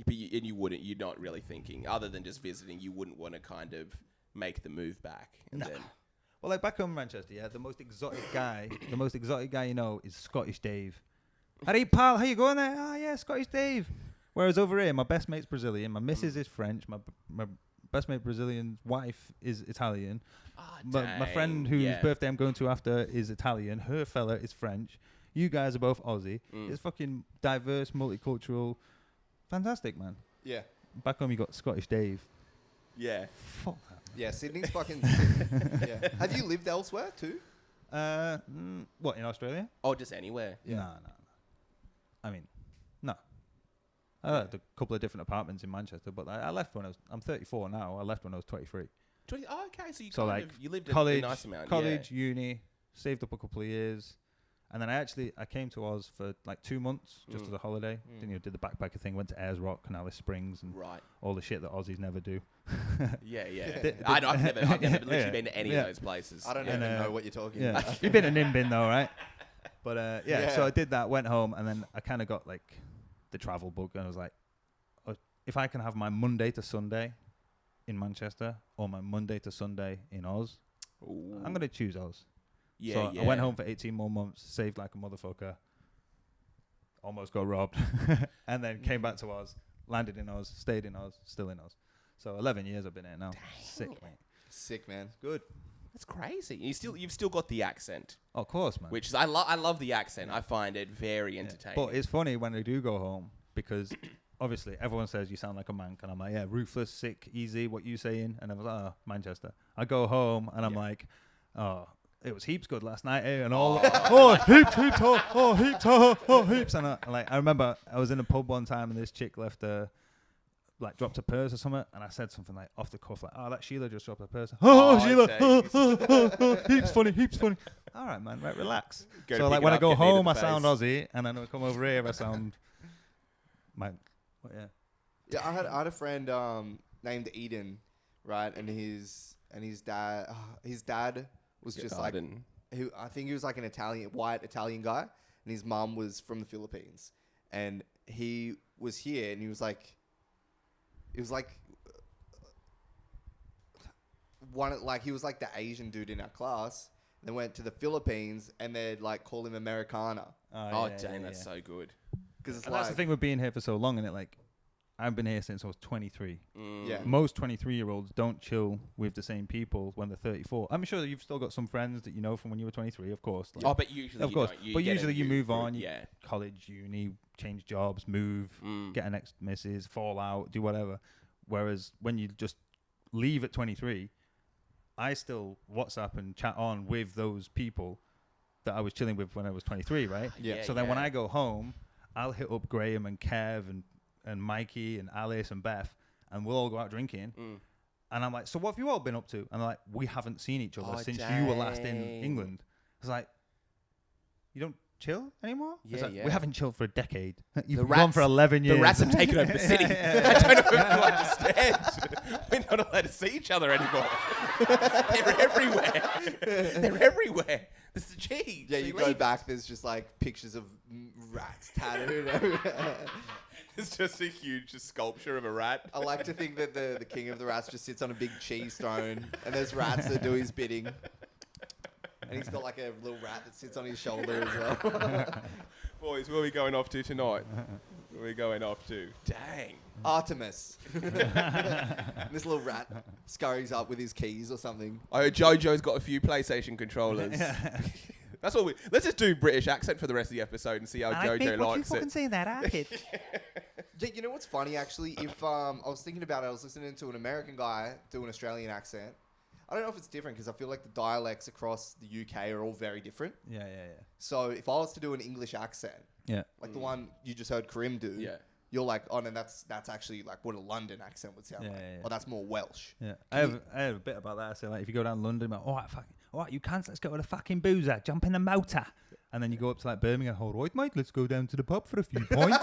But you're not really thinking, other than just visiting, you wouldn't want to kind of make the move back. And then Well, like back home in Manchester, yeah, the most exotic guy you know is Scottish Dave. Hey, pal, how you going there? Oh, yeah, Scottish Dave. Whereas over here, my best mate's Brazilian, my missus is French, my best mate Brazilian's wife is Italian. My friend whose birthday I'm going to after is Italian. Her fella is French. You guys are both Aussie. It's fucking diverse, multicultural. Fantastic, man. Yeah. Back home, you got Scottish Dave. Yeah. Fuck that. Yeah, Sydney's fucking sick. Yeah. Have you lived elsewhere too? What, in Australia? Oh, just anywhere. Yeah. No. I mean, no. I had a couple of different apartments in Manchester, but I left when I'm 34 now. I left when I was 23. Oh, okay, so you lived college, a nice amount. College, uni, saved up a couple of years. And then I came to Oz for like 2 months just as a holiday. Then did the backpacker thing, went to Ayers Rock and Alice Springs and all the shit that Aussies never do. Yeah. I've never literally been to any of those places. I don't even know what you're talking about. You've been to Nimbin though, right? But so I did that, went home, and then I kind of got like the travel bug, and I was like, if I can have my Monday to Sunday in Manchester or my Monday to Sunday in Oz, I'm going to choose Oz. Yeah, I went home for 18 more months, saved like a motherfucker, almost got robbed, and then came back to Oz, landed in Oz, stayed in Oz, still in Oz. So 11 years I've been here now. Dang. Sick, mate. Sick, man. Good. That's crazy. You've still got the accent. Of course, man. Which is I love the accent. I find it very entertaining. But it's funny when I do go home because obviously everyone says you sound like a mank, and I'm like, yeah, ruthless, sick, easy. What you saying? And I was like, oh, Manchester. I go home and I'm like, oh. It was heaps good last night, and all heaps, heaps. And I remember I was in a pub one time, and this chick left dropped a purse or something, and I said something like off the cuff, like, "Oh, that Sheila just dropped a purse." Sheila, heaps funny. All right, man, right, relax. So like when I go home, I sound Aussie, and then when I come over here, I sound Yeah, I had a friend named Eden, right, and his dad was just like, I think he was like an white Italian guy, and his mum was from the Philippines, and he was here, and he was like the Asian dude in our class, and then went to the Philippines, and they'd like call him Americana. That's so good. Because that's the thing with being here for so long, and it like. I've been here since I was 23. Yeah. Most 23-year-olds don't chill with the same people when they're 34. I'm sure you've still got some friends that you know from when you were 23, of course. Like, but usually of course. You but usually you move on. Yeah. College, uni, change jobs, move, get an next missus, fall out, do whatever. Whereas when you just leave at 23, I still WhatsApp and chat on with those people that I was chilling with when I was 23, right? Yeah. So then when I go home, I'll hit up Graham and Kev and Mikey and Alice and Beth, and we'll all go out drinking. And I'm like, so what have you all been up to? And they're like, we haven't seen each other since you were last in England. I was like, you don't chill anymore? We haven't chilled for a decade. You've been gone for 11 years. The rats have taken over the city. I don't know if you understand. We're not allowed to see each other anymore. They're everywhere. This is cheese. Yeah, you go back, there's just like pictures of rats tattooed everywhere. It's just a huge sculpture of a rat. I like to think that the king of the rats just sits on a big cheese throne, and there's rats that do his bidding. And he's got like a little rat that sits on his shoulder as well. Boys, where are we going off to tonight? Where are we going off to? Dang. Artemis. This little rat scurries up with his keys or something. I heard Jojo's got a few PlayStation controllers. That's what let's just do British accent for the rest of the episode and see how Jojo likes it. Say that, Yeah, you know what's funny actually? If I was thinking about it, I was listening to an American guy do an Australian accent. I don't know if it's different because I feel like the dialects across the UK are all very different. Yeah. So if I was to do an English accent, like the one you just heard Karim do, you're like, oh, no, that's actually like what a London accent would sound like. Or that's more Welsh. Yeah, I have a bit about that. I say like, if you go down London, like, all right, you can't. Let's go to the fucking boozer, jump in the motor, and then you go up to like Birmingham. All right, mate, let's go down to the pub for a few points.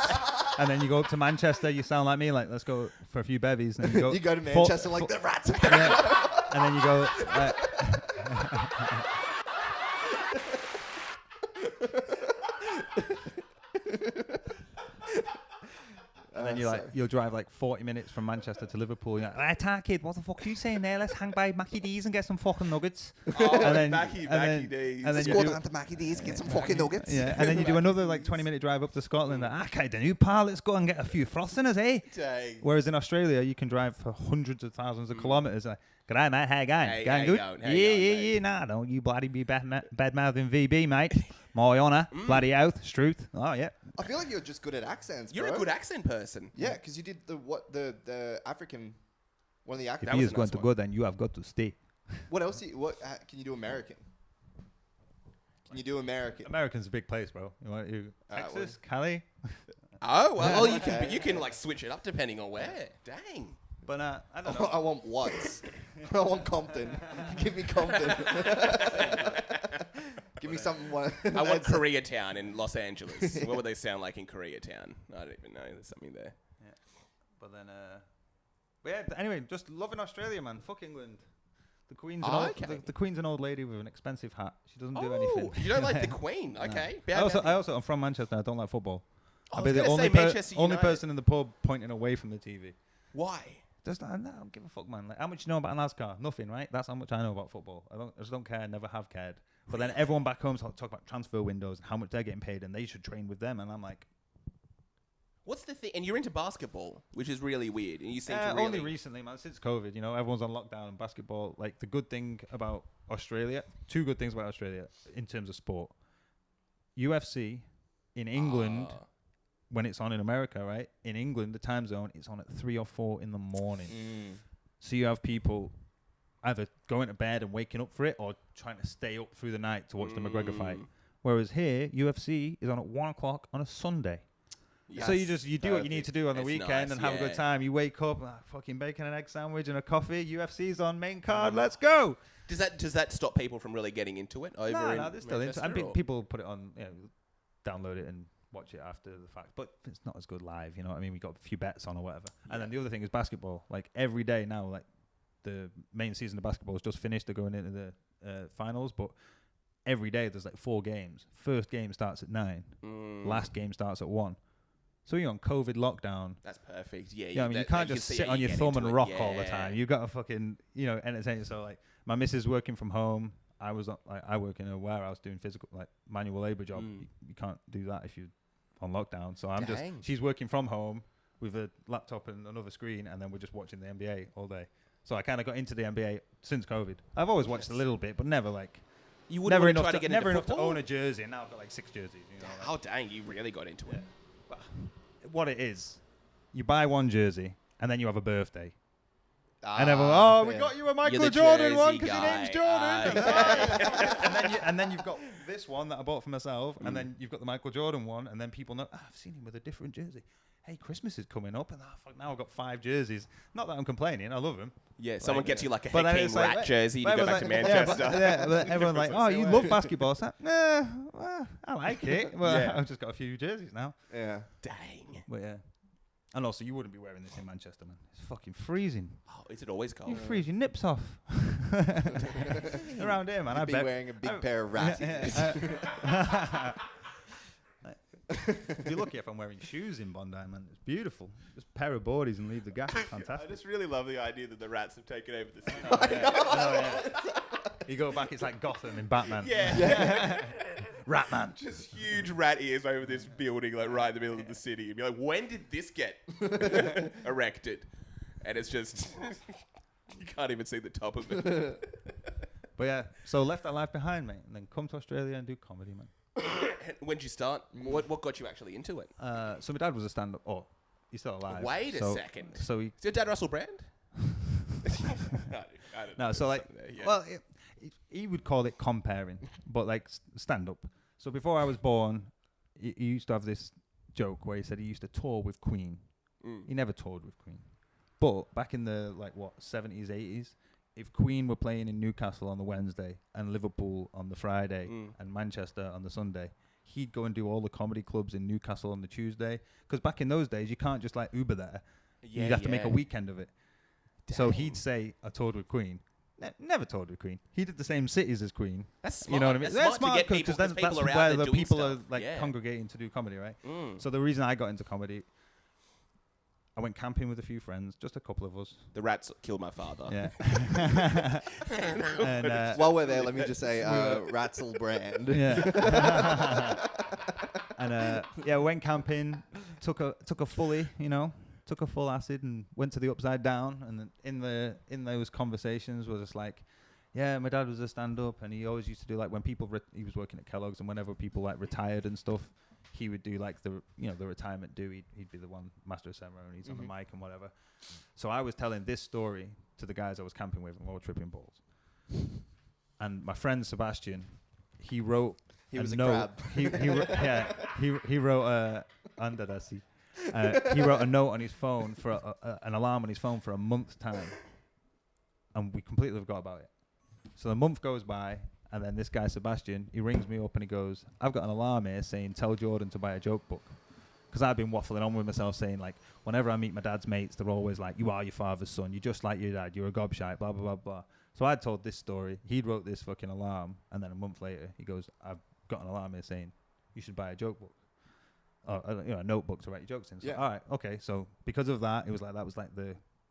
And then you go up to Manchester. You sound like me, like let's go for a few bevies. And then you go to Manchester like the rats. And then you go. And then you'll drive like 40 minutes from Manchester to Liverpool. You're like, hey, kid, what the fuck are you saying there? Let's hang by Mackie D's and get some fucking nuggets. And then Mackie D's. Let's go down to Mackie D's, get some fucking nuggets. Yeah, and then you do another like 20-minute drive up to Scotland. Like, okay, the new pal, let's go and get a few frostiners, eh? Dang. Whereas in Australia, you can drive for hundreds of thousands of kilometres. Like, g'day, mate, how you going? Going good? Yeah. Nah, don't you bloody be bad-mouthing VB, mate. My honour, bloody oath, Struth. Oh, yeah. I feel like you're just good at accents, You're a good accent person. Yeah, because you did the African, one of the If accents. he is going to go, then you have got to stay. What else? Can you do American? Can you do American? American's a big place, bro. Texas, Cali. Oh, well, you can like switch it up depending on where. Dang. But I don't know. I want Watts. I want Compton. Give me Compton. Give me something. I want Koreatown in Los Angeles. What would they sound like in Koreatown? I don't even know. There's something there. Yeah. But then, anyway, just loving Australia, man. Fuck England. The Queen's the Queen's an old lady with an expensive hat. She doesn't do anything. You don't like the Queen? Okay. No. I'm from Manchester. I don't like football. I I'll was be the only person in the pub pointing away from the TV. Why? I don't give a fuck, man. Like, how much you know about NASCAR? Nothing, right? That's how much I know about football. I just don't care. I never have cared. But then everyone back home talk about transfer windows and how much they're getting paid, and they should train with them. And I'm like, what's the thing? And you're into basketball, which is really weird. And you seem to only recently, man. Since COVID, everyone's on lockdown and basketball. Like the good thing about Australia, two good things about Australia in terms of sport. UFC in England. When it's on in America, right? In England, the time zone, it's on at 3 or 4 in the morning. So you have people either going to bed and waking up for it or trying to stay up through the night to watch the McGregor fight. Whereas here, UFC is on at 1 o'clock on a Sunday. Yes. So you do what you need to do on the weekend and have a good time. You wake up, fucking bacon and egg sandwich and a coffee. UFC's on main card. Let's go. Does that stop people from really getting into it? No, they're still into it. People put it on, download it and watch it after the fact, but it's not as good live, you know what I mean? We got a few bets on or whatever. And then the other thing is basketball. Like every day now, like the main season of basketball is just finished. They're going into the finals, but every day there's like 4 games. First game starts at 9. Last game starts at 1. So you're on COVID lockdown. That's perfect. Yeah. Yeah, I mean, you can't just sit on your thumb and rock all the time. You've got to fucking, entertain. So like my missus working from home. I work in a warehouse doing physical, like manual labor job. You can't do that if you're on lockdown. So she's working from home with a laptop and another screen, and then we're just watching the NBA all day. So I kind of got into the NBA since COVID. I've always watched a little bit, but never like never enough to own a jersey. And now I've got like 6 jerseys. Oh dang, you really got into it. But what it is, you buy one jersey and then you have a birthday. And everyone, we got you a Michael Jordan one because your name's Jordan. And then you've got this one that I bought for myself, and then you've got the Michael Jordan one, and then people know, I've seen him with a different jersey. Hey, Christmas is coming up, and now I've got 5 jerseys. Not that I'm complaining, I love them. Yeah, someone gets you like a Hakeem Rat jersey to go back to Manchester. But everyone's like, oh, you love basketball. So, I like it. Well, I've just got a few jerseys now. Yeah. Dang. But yeah. And also, you wouldn't be wearing this in Manchester, man. It's fucking freezing. Oh, is it always cold? You freeze your nips off. Around here, man. I'd be wearing a big pair of ratties. You're lucky if I'm wearing shoes in Bondi, man. It's beautiful. Just pair of boardies and leave the gas. It's fantastic. I just really love the idea that the rats have taken over the city. You go back, it's like Gotham in Batman. Yeah. Rat man. Just huge rat ears over this building, like right in the middle of the city. You'd be like, when did this get erected? And it's just, you can't even see the top of it. But yeah, so left that life behind, mate, and then come to Australia and do comedy, man. When did you start? What got you actually into it? So my dad was a stand-up. Oh, he's still alive. Wait a so, second. So he. Is your dad Russell Brand? I don't know. No, so like, There, yeah. well, he would call it comparing, but like stand-up. So before I was born, he used to have this joke where he said he used to tour with Queen. He never toured with Queen, but back in the 70s, 80s. If Queen were playing in Newcastle on the Wednesday and Liverpool on the Friday and Manchester on the Sunday, he'd go and do all the comedy clubs in Newcastle on the Tuesday. Because back in those days, you can't just like Uber there. You'd have to make a weekend of it. Dang. So he'd say, I toured with Queen. Never toured with Queen. He did the same cities as Queen. That's smart. You know what I mean? That's smart to get people, because people that's are out where there the doing people stuff. are congregating to do comedy, right? So the reason I got into comedy, I went camping with a few friends, just a couple of us. The rats killed my father. Yeah. And, While we're there, let me just say, Ratzel Brand. Yeah. And we went camping, took a fully, took a full acid and went to the Upside Down. And then in those conversations was just like, yeah, my dad was a stand-up, and he always used to do like when people he was working at Kellogg's, and whenever people like retired and stuff, he would do like the retirement do. He'd be the one master of ceremonies on the mic and whatever. So I was telling this story to the guys I was camping with, and we were tripping balls. And my friend Sebastian, he wrote. He was a note. crab. He wrote under that. He wrote a note on his phone for an alarm on his phone for a month's time, and we completely forgot about it. So the month goes by, and then this guy Sebastian, he rings me up and he goes, "I've got an alarm here saying tell Jordan to buy a joke book," because I've been waffling on with myself saying like, whenever I meet my dad's mates, they're always like, "You are your father's son. You're just like your dad. You're a gobshite." Blah blah blah blah. So I told this story. He wrote this fucking alarm, and then a month later, he goes, "I've got an alarm here saying you should buy a joke book, or a notebook to write your jokes in." So, all right, okay. So because of that, it was like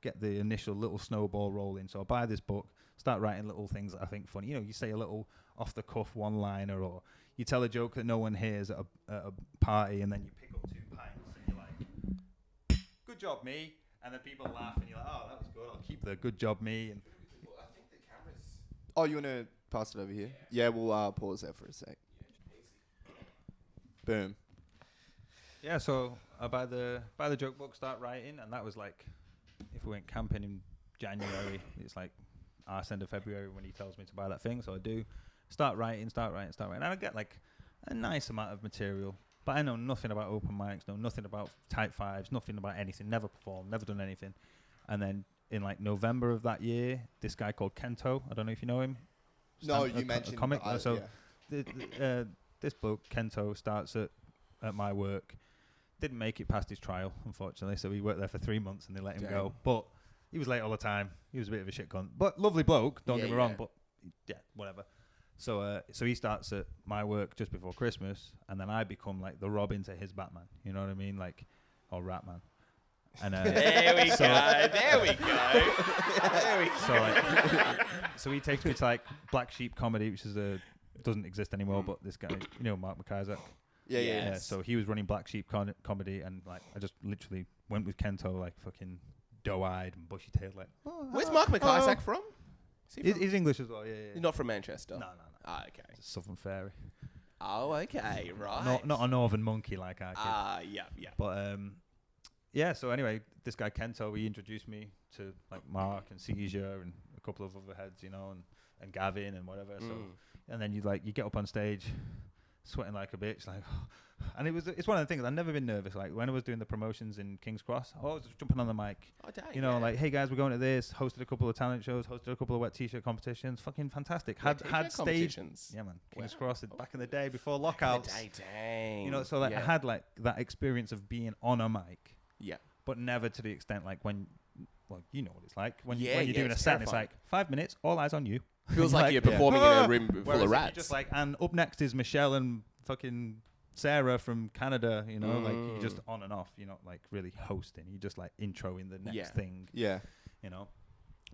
get the initial little snowball rolling. So I buy this book, start writing little things that I think funny. You say a little off the cuff one liner, or you tell a joke that no one hears at a party, and then you pick up 2 pints and you're like, "Good job, me," and then people laugh, and you're like, "Oh, that was good. I'll keep the good job, me." And I think the cameras. Oh, you want to pass it over here? Yeah, we'll pause there for a sec. Boom. Yeah, so I buy the joke book, start writing, and that was like, if we went camping in January, it's like arse end of February when he tells me to buy that thing. So I do start writing, and I get like a nice amount of material, but I know nothing about open mics, know nothing about type fives, nothing about anything, never performed, never done anything. And then in like November of that year, this guy called Kento, I don't know if you know him. No, you mentioned a comic. So yeah. This bloke Kento starts at my work. Didn't make it past his trial, unfortunately. So he worked there for 3 months and they let him go. But he was late all the time. He was a bit of a shit cunt, but lovely bloke. Don't get me wrong. But yeah, whatever. So he starts at my work just before Christmas, and then I become like the Robin to his Batman. You know what I mean? Like, or Ratman. And There we go. There we go. So he takes me to like Black Sheep Comedy, which is doesn't exist anymore. But this guy, Mark McIsaac. Yeah. So he was running Black Sheep Comedy, and like I just literally went with Kento, like fucking doe-eyed and bushy-tailed. Like, Where's Mark McIsaac from? He's English as well. Yeah. He's not from Manchester. No. Ah, okay. It's a Southern Fairy. Oh, okay, right. Not a Northern monkey like our kid. Yeah. But yeah. So anyway, this guy Kento, he introduced me to like Mark and Seizure and a couple of other heads, and Gavin and whatever. So and then you get up on stage, sweating like a bitch, like. And it's one of the things I've never been nervous. Like when I was doing the promotions in King's Cross, I was just jumping on the mic. Oh, dang, like, hey guys, we're going to this. Hosted a couple of talent shows. Hosted a couple of wet t-shirt competitions. Fucking fantastic. Had stage. Yeah, man. King's Cross back in the day before lockouts. Dang. So I had like that experience of being on a mic. Yeah. But never to the extent like when, well, you know what it's like when you're doing a set. And it's like 5 minutes, all eyes on you. Feels like you're performing in a room full of rats. Just like, and up next is Michelle and fucking Sarah from Canada, like you're just on and off. You're not like really hosting. You're just like introing the next thing. Yeah.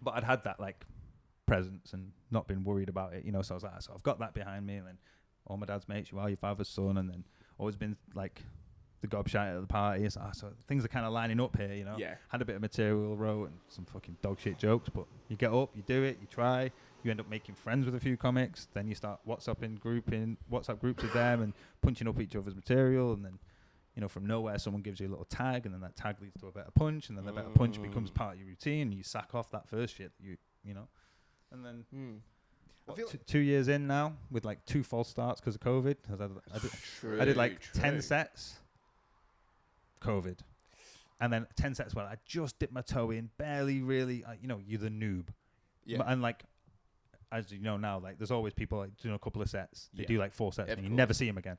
But I'd had that like presence and not been worried about it. So I was like, so I've got that behind me, and then all my dad's mates, you are your father's son, and then always been like the gobshite at the party. So things are kind of lining up here, you know. Yeah. Had a bit of material wrote and some fucking dog shit jokes, but you get up, you do it, you try, you end up making friends with a few comics, then you start WhatsApp groups with them and punching up each other's material, and then, you know, from nowhere someone gives you a little tag, and then that tag leads to a better punch, and then the better punch becomes part of your routine, and you sack off that first shit that you know. And then I feel 2 years in now with like 2 false starts because of COVID. I did like 10 sets, COVID. And then 10 sets where I just dipped my toe in, barely really, you know, you're the noob. Yeah. And like, as you know now, like there's always people like doing a couple of sets. They Yeah. do like 4 sets Of and you course. never see them again.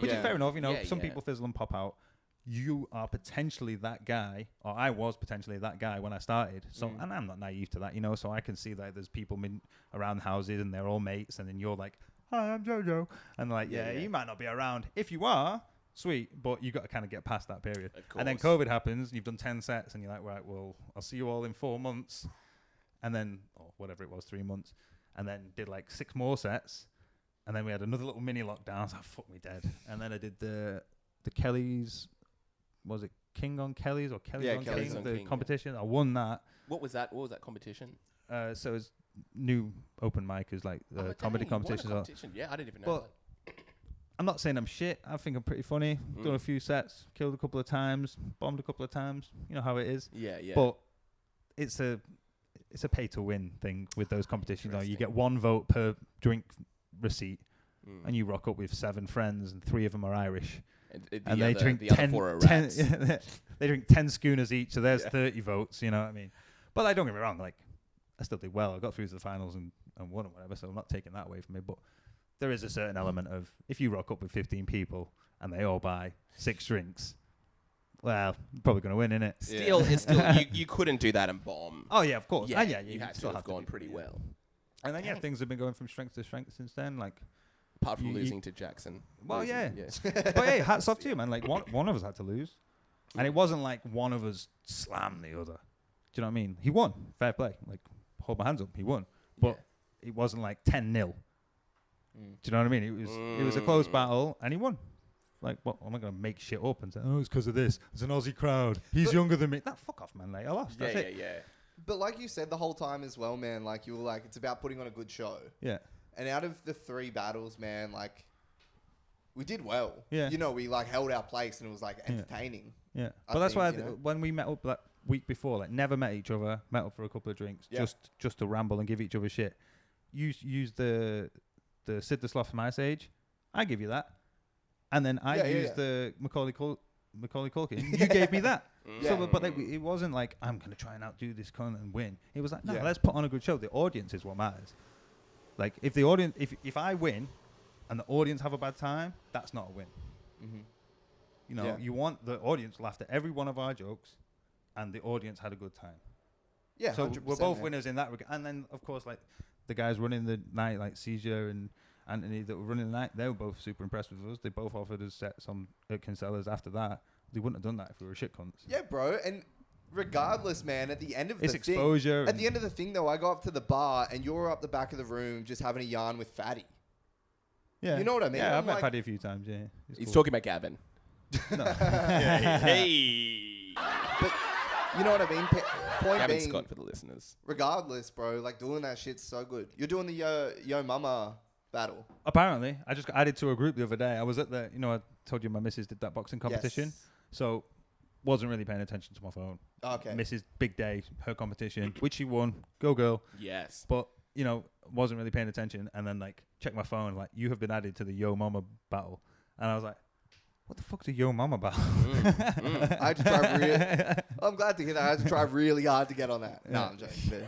Which is fair enough, you know. Yeah, some yeah. people fizzle and pop out. You are potentially that guy, or I was potentially that guy when I started. So, and I'm not naive to that, you know. So I can see that there's people around houses and they're all mates, and then you're like, "Hi, I'm Jojo," and like, yeah, you might not be around. If you are, sweet, but you got to kind of get past that period. Of And then course. COVID happens, and you've done 10 sets, and you're like, right, well, I'll see you all in 4 months, and then or whatever it was, 3 months, and then did like 6 more sets. And then we had another little mini lockdown. I was like, fuck me dead. And then I did the Kellys, was it King on Kellys or Kellys on Kellys King, on the King, yeah. competition. I won that. What was that? What was that competition? So it's new open mic is like the comedy competition. Yeah, I didn't even know that. I'm not saying I'm shit. I think I'm pretty funny. Done a few sets, killed a couple of times, bombed a couple of times. You know how it is. Yeah, yeah. But it's a pay to win thing with those competitions. You know, you get 1 vote per drink receipt, and you rock up with 7 friends, and 3 of them are Irish, and they drink the other 10, 4 are 10 rats. they drink 10 schooners each, so there's Yeah. 30 votes. You know what I mean? But like, don't get me wrong, like I still did well. I got through to the finals and won or whatever, so I'm not taking that away from me. But there is a certain element of if you rock up with 15 people and they all buy 6 drinks, well, you're probably going to win, innit? Still, it's still you couldn't do that and bomb. Oh yeah, of course. Yeah, Yeah, you had to still have gone do- pretty yeah. well. And then things have been going from strength to strength since then. Like, Apart from You- losing to Jackson. well, Losing, but hey, hats off to you, man. Like one of us had to lose, and it wasn't like one of us slammed the other. Do you know what I mean? He won, fair play. Like, hold my hands up, he won. But it wasn't like 10-0. Do you know what I mean? It was a close battle, and he won. Like, what? Am I gonna make shit up and say, oh, it's because of this? It's an Aussie crowd. He's younger than me. Nah, fuck off, man. Like, I lost. That's it. Yeah. But like you said the whole time as well, man, like you were like, it's about putting on a good show. Yeah. And out of the 3 battles, man, like we did well. Yeah. You know, we like held our place and it was like entertaining. Yeah. I But that's think, why you know. when we met up that week before, like, never met each other, met up for a couple of drinks, Yeah. just to ramble and give each other shit. Use the Sid the Sloth from Ice Age. I give you that. And then I used the Macaulay Culkin. You gave me that. Yeah. So, but it wasn't like, I'm going to try and outdo this cunt and win. It was like, no, Yeah. let's put on a good show. The audience is what matters. Like, if the audience, if I win and the audience have a bad time, that's not a win. Mm-hmm. You know, Yeah. you want the audience laughed at every one of our jokes and the audience had a good time. Yeah, So 100%, we're both man. winners in that regard. And then, of course, like, the guys running the night, like Seizure and Anthony that were running the night, they were both super impressed with us. They both offered us sets at Kinsella's after that. They wouldn't have done that if we were shit cunts. Yeah, bro. And regardless, man, at the end of It's the exposure thing, at and- the end of the thing, though, I go up to the bar and you're up the back of the room just having a yarn with Fatty. Yeah. You know what I mean? Yeah, I'm I've met like- Paddy a few times, yeah. He's cool. talking about Gavin. Hey. But you know what I mean? Point Gavin being, Scott for the listeners. regardless, bro, like doing that shit's so good. You're doing the Yo Mama battle. Apparently, I just got added to a group the other day. I was at I told you my missus did that boxing competition. Yes. So, wasn't really paying attention to my phone. Okay. Mrs. Big Day, her competition, which she won. Go girl. Yes. But, wasn't really paying attention. And then, like, check my phone, like, you have been added to the Yo Mama battle. And I was like, what the fuck's a Yo Mama battle? I had to try I'm glad to hear that. I had to try really hard to get on that. No, I'm joking.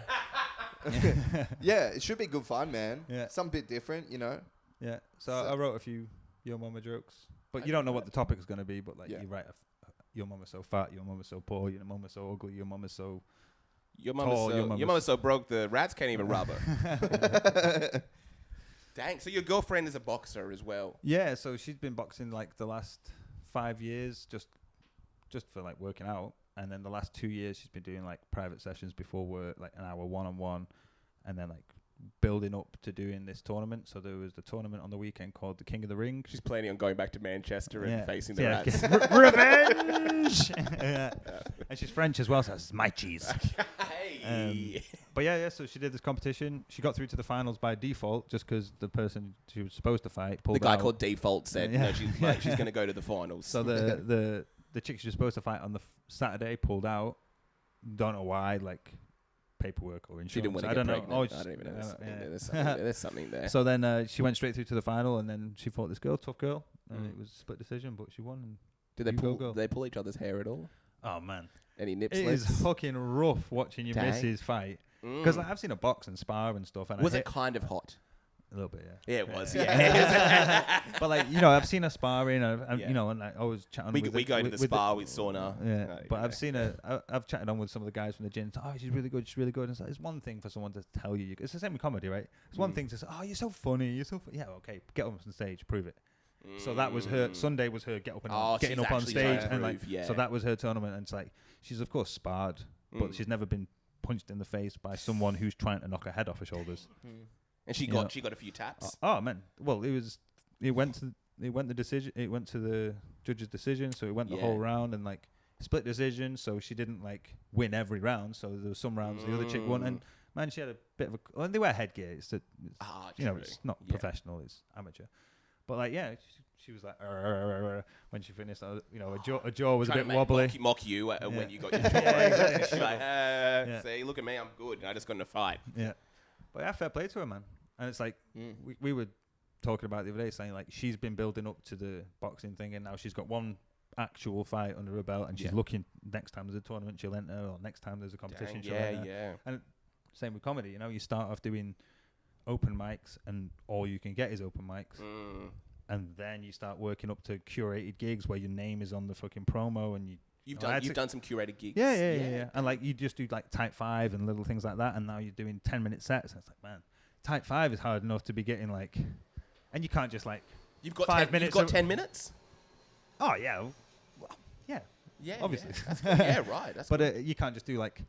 Yeah, it should be good fun, man. Yeah. Some bit different, you know. Yeah. So I wrote a few Yo Mama jokes. But you don't know what the topic is going to be. But, like, Yeah. you write your mama's so fat, your mama's so poor, your mama's so ugly, your mama's so... Your Tall, mama's, your so broke the rats can't even rub her. Dang. So your girlfriend is a boxer as well. Yeah, so she's been boxing like the last 5 years, just for like working out, and then the last 2 years she's been doing like private sessions before work, like an hour one-on-one, and then like building up to doing this tournament. So there was the tournament on the weekend called the King of the Ring. She's planning on going back to Manchester and facing the Yeah, Rats. Revenge! Yeah. And she's French as well, so that's my cheese. Hey. But yeah, so she did this competition. She got through to the finals by default just because the person she was supposed to fight pulled The guy out. called Default said, Yeah. no, she's going to go to the finals. So the chick she was supposed to fight on the Saturday pulled out. Don't know why, like paperwork or insurance. She didn't want to I get don't know. pregnant. Oh, I don't even know. yeah. There's something there. So then she went straight through to the final, and then she fought this girl, tough girl, and Mm. it was a split decision, but she won. And Did they you go, pull? girl. Did they pull each other's hair at all? oh man, Any nip it is slips? fucking rough watching your Dang. missus fight. Mm. Because like, I've seen a box and spar and stuff, and Was I it kind of hot? a little bit, yeah. Yeah, it was. Yeah. But like I've seen her sparring, and Yeah. And like I was chatting. we with we go to the spa with sauna. Yeah, but I've seen I've chatted on with some of the guys from the gym. Oh, she's really good. She's really good. And it's one thing for someone to tell you. It's the same with comedy, right? It's one thing to say, oh, you're so funny. You're so yeah, okay. Get up on stage, prove it. So that was her. Sunday was her getting she's up on actually stage, trying to and like prove, yeah. so that was her tournament. And it's like she's of course sparred, but she's never been punched in the face by someone who's trying to knock her head off her shoulders. And she got a few taps. Oh man, well it went to the judge's decision, so it went the whole round and like split decision. So she didn't like win every round. So there was some rounds the other chick won, and man, she had a bit of a. Well, they wear headgear. It's it's not professional. It's amateur. But like she was like when she finished. Her jaw was a bit wobbly. Mock you when you got your jaw. She's like, see, look at me, I'm good. I just got in a fight. Yeah, but yeah, fair play to her, man. And it's like we were talking about the other day, saying like she's been building up to the boxing thing, and now she's got one actual fight under her belt, and she's looking next time there's a tournament she'll enter, or next time there's a competition she'll enter. Yeah. And same with comedy, you start off doing open mics, and all you can get is open mics, and then you start working up to curated gigs where your name is on the fucking promo, and you've done some curated gigs. Yeah. And like you just do like type 5 and little things like that, and now you're doing 10-minute sets. And it's like, man, type 5 is hard enough to be getting like, and you can't just like You've got 5 minutes. You've got 10 minutes. Oh yeah, well, Yeah, obviously. Yeah, right. That's But you can't just do like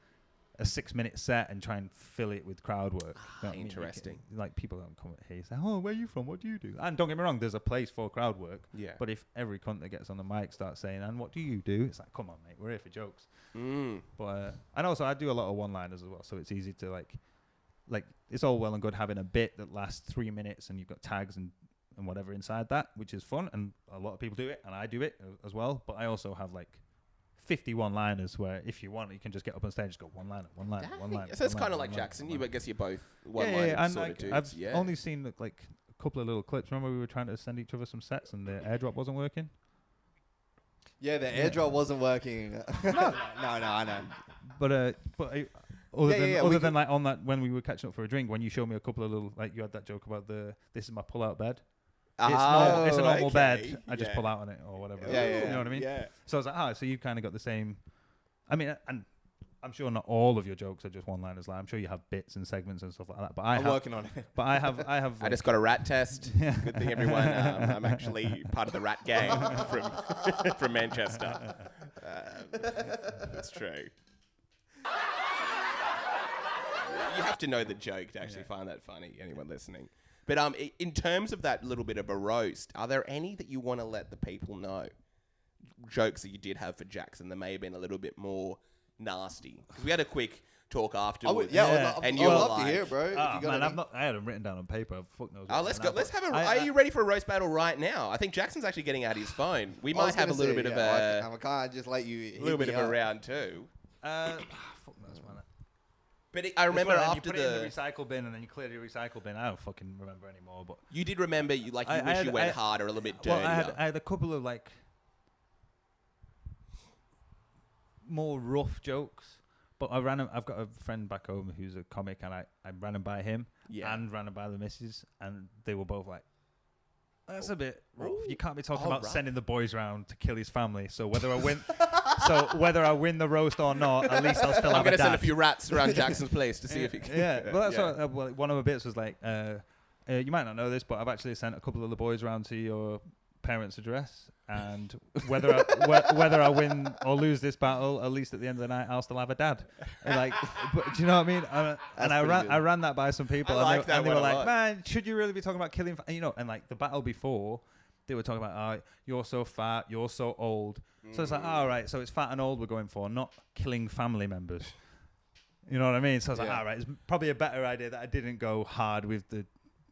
a 6-minute set and try and fill it with crowd work. You know what I mean? Interesting. Like people don't come here and say, "Oh, where are you from? What do you do?" And don't get me wrong, there's a place for crowd work. Yeah. But if every cunt that gets on the mic starts saying, "And what do you do?" It's like, come on, mate, we're here for jokes. But and also I do a lot of one-liners as well, so it's easy to like it's all well and good having a bit that lasts 3 minutes and you've got tags and whatever inside that, which is fun, and a lot of people do it, and I do it as well. But I also have like 50 one-liners where if you want, you can just get up on stage and just go one liner. So it's kind of like Jackson. I guess you're both one-liner and sort like, of dudes. I've Yeah. only seen like a couple of little clips. Remember we were trying to send each other some sets and the airdrop wasn't working? Yeah, the airdrop wasn't working. No, I know. But other than like on that, when we were catching up for a drink, when you showed me a couple of little, like you had that joke about this is my pull-out bed. It's a normal bed. I just pull out on it or whatever. Yeah. You know what I mean? Yeah. So I was like, so you've kind of got the same. I mean, and I'm sure not all of your jokes are just one-liners. Like I'm sure you have bits and segments and stuff like that. But I'm working on it. But I have. I just got a rat test. Good thing, everyone. I'm actually part of the rat gang from Manchester. That's true. You have to know the joke to actually find that funny, anyone listening. But in terms of that little bit of a roast, are there any that you want to let the people know? Jokes that you did have for Jackson that may have been a little bit more nasty? Because we had a quick talk afterwards. I'd love to hear, bro. I had them written down on paper. Fuck knows. Let's go. Let's have a. Are you ready for a roast battle right now? I think Jackson's actually getting out his phone. We might have a little bit of a. I can't just let you. A little bit of a round two. Fuck knows, man. But I remember after you put it in the recycle bin and then you clear the recycle bin. I don't fucking remember anymore. But you did remember you wish you went harder, a little bit dirtier. Well, I had a couple of like more rough jokes, but I've got a friend back home who's a comic, and I ran him by him and ran him by the missus, and they were both like, "That's a bit rough. You can't be talking about sending the boys round to kill his family. So whether I win the roast or not, at least I'll still have a dad." I'm going to send a few rats around Jackson's place to see if he can. Yeah, well, that's what, one of the bits was like, you might not know this, but I've actually sent a couple of the boys round to your parents' address, and whether I win or lose this battle, at least at the end of the night, I'll still have a dad. And like, but do you know what I mean? And I ran that by some people, and they were like, "Man, should you really be talking about killing?" You know, and like the battle before, they were talking about, "Oh, you're so fat, you're so old." So it's like, all right, so it's fat and old we're going for, not killing family members. You know what I mean? So I was like, all right, it's probably a better idea that I didn't go hard with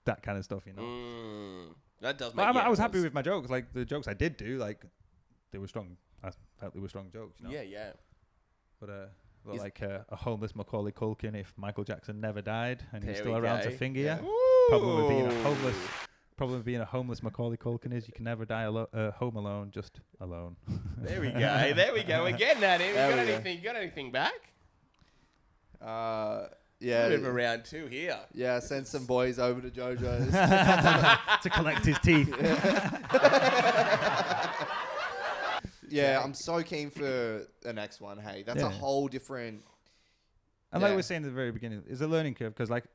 that kind of stuff, you know. That does make sense. I was happy with my jokes. Like the jokes I did do, like they were strong. I felt they were strong jokes. You know? Yeah. But like a homeless Macaulay Culkin if Michael Jackson never died and he's still around to finger you. Problem with being a homeless Macaulay Culkin is you can never die home alone, just alone. There we go. There we go. We're getting at it. You got anything back? Yeah. A bit of a round 2 here. Yeah, send some boys over to Jojo's to collect his teeth. Yeah, I'm so keen for the next one. Hey, that's a whole different. And like we were saying at the very beginning, it's a learning curve because like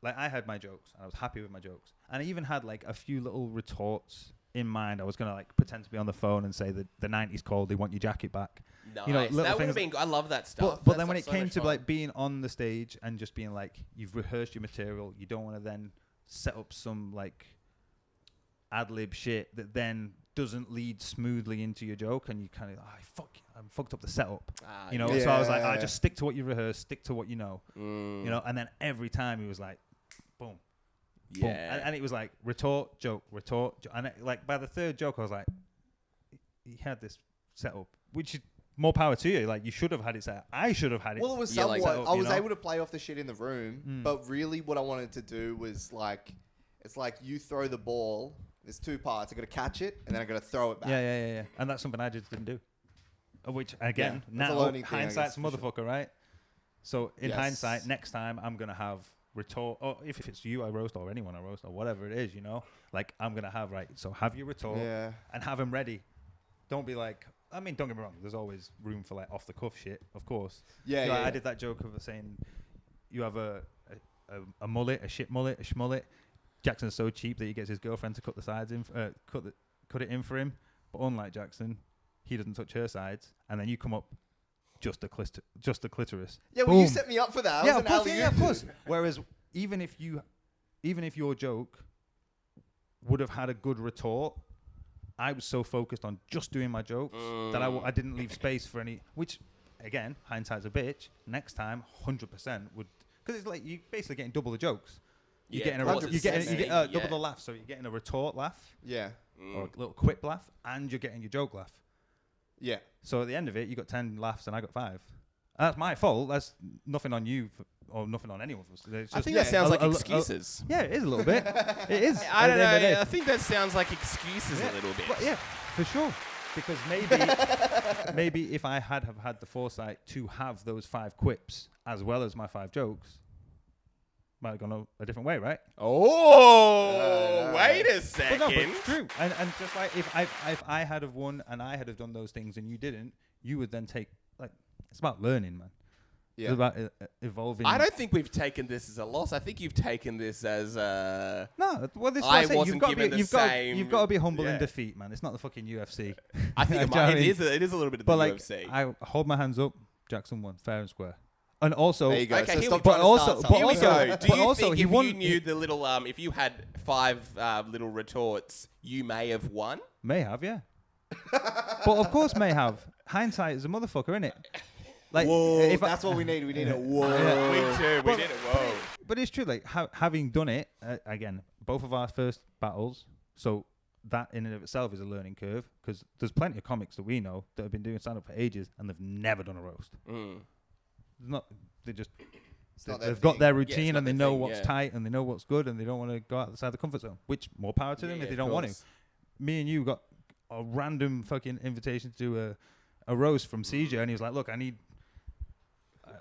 I had my jokes and I was happy with my jokes, and I even had like a few little retorts in mind. I was gonna like pretend to be on the phone and say that the 90s called, they want your jacket back. Nice. You know, that would have been. I love that stuff. But then when it came to like being on the stage and just being like, you've rehearsed your material, you don't want to then set up some like ad lib shit that then doesn't lead smoothly into your joke, and you kind of I fucked up the setup. You know, so I was like, I just stick to what you rehearsed, stick to what you know. You know, and then every time he was like, boom. Yeah. Boom. And it was like retort, joke, and like by the third joke, I was like, he had this set up, which is more power to you. Like you should have had it set up. I should have had it. Well, it was somewhat. I was able to play off the shit in the room, but really, what I wanted to do was like, it's like you throw the ball. There's 2 parts. I got to catch it, and then I got to throw it back. Yeah. And that's something I just didn't do. Which again, now hindsight's a motherfucker, right? So in hindsight, next time I'm gonna have retort, or if it's you I roast, or anyone I roast, or whatever it is, you know, like I'm gonna have so have your retort and have them ready. Don't be like, I mean, don't get me wrong. There's always room for like off the cuff shit, of course. Yeah. I did that joke of saying you have a mullet, a shit mullet, a schmullet. Jackson's so cheap that he gets his girlfriend to cut the sides in, cut it in for him. But unlike Jackson, he doesn't touch her sides, and then you come up just the clitoris. Yeah, well, you set me up for that. Of course. Whereas even if your joke would have had a good retort, I was so focused on just doing my jokes that I didn't leave space for any. Which, again, hindsight's a bitch. Next time, 100% would, because it's like you basically getting double the jokes. You're getting double the laugh, so you're getting a retort laugh, or a little quip laugh, and you're getting your joke laugh. Yeah. So at the end of it, you got 10 laughs and I got 5. And that's my fault. That's nothing on you or nothing on anyone. I think that sounds like excuses. Yeah, it is a little bit. It is. I don't know. I think that sounds like excuses a little bit. But yeah, for sure. Because maybe if I had had the foresight to have those 5 quips as well as my 5 jokes, might have gone a different way, right? Oh, wait a second. But true. And just like if I had have won and I had have done those things and you didn't, you would then take, like, it's about learning, man. Yeah. It's about evolving. I don't think we've taken this as a loss. I think you've taken this as a... No, well, this is I wasn't given the same... You've got to be humble in defeat, man. It's not the fucking UFC. I think it is a little bit of the UFC. I hold my hands up. Jackson won, fair and square. And also, there you go. Okay, so here stop we go. Do you think if you knew the little, if you had 5 little retorts, you may have won? May have, yeah. But of course, may have. Hindsight is a motherfucker, innit? Like, whoa, that's what we need. We need a whoa. Yeah. We do. We need a whoa. But it's true. Like having done it again, both of our first battles. So that in and of itself is a learning curve because there's plenty of comics that we know that have been doing stand up for ages and they've never done a roast. They've got their routine and they know what's tight and they know what's good and they don't want to go outside the comfort zone, which more power to them if they don't want to. Me and you got a random fucking invitation to do a roast from CJ and he was like, look,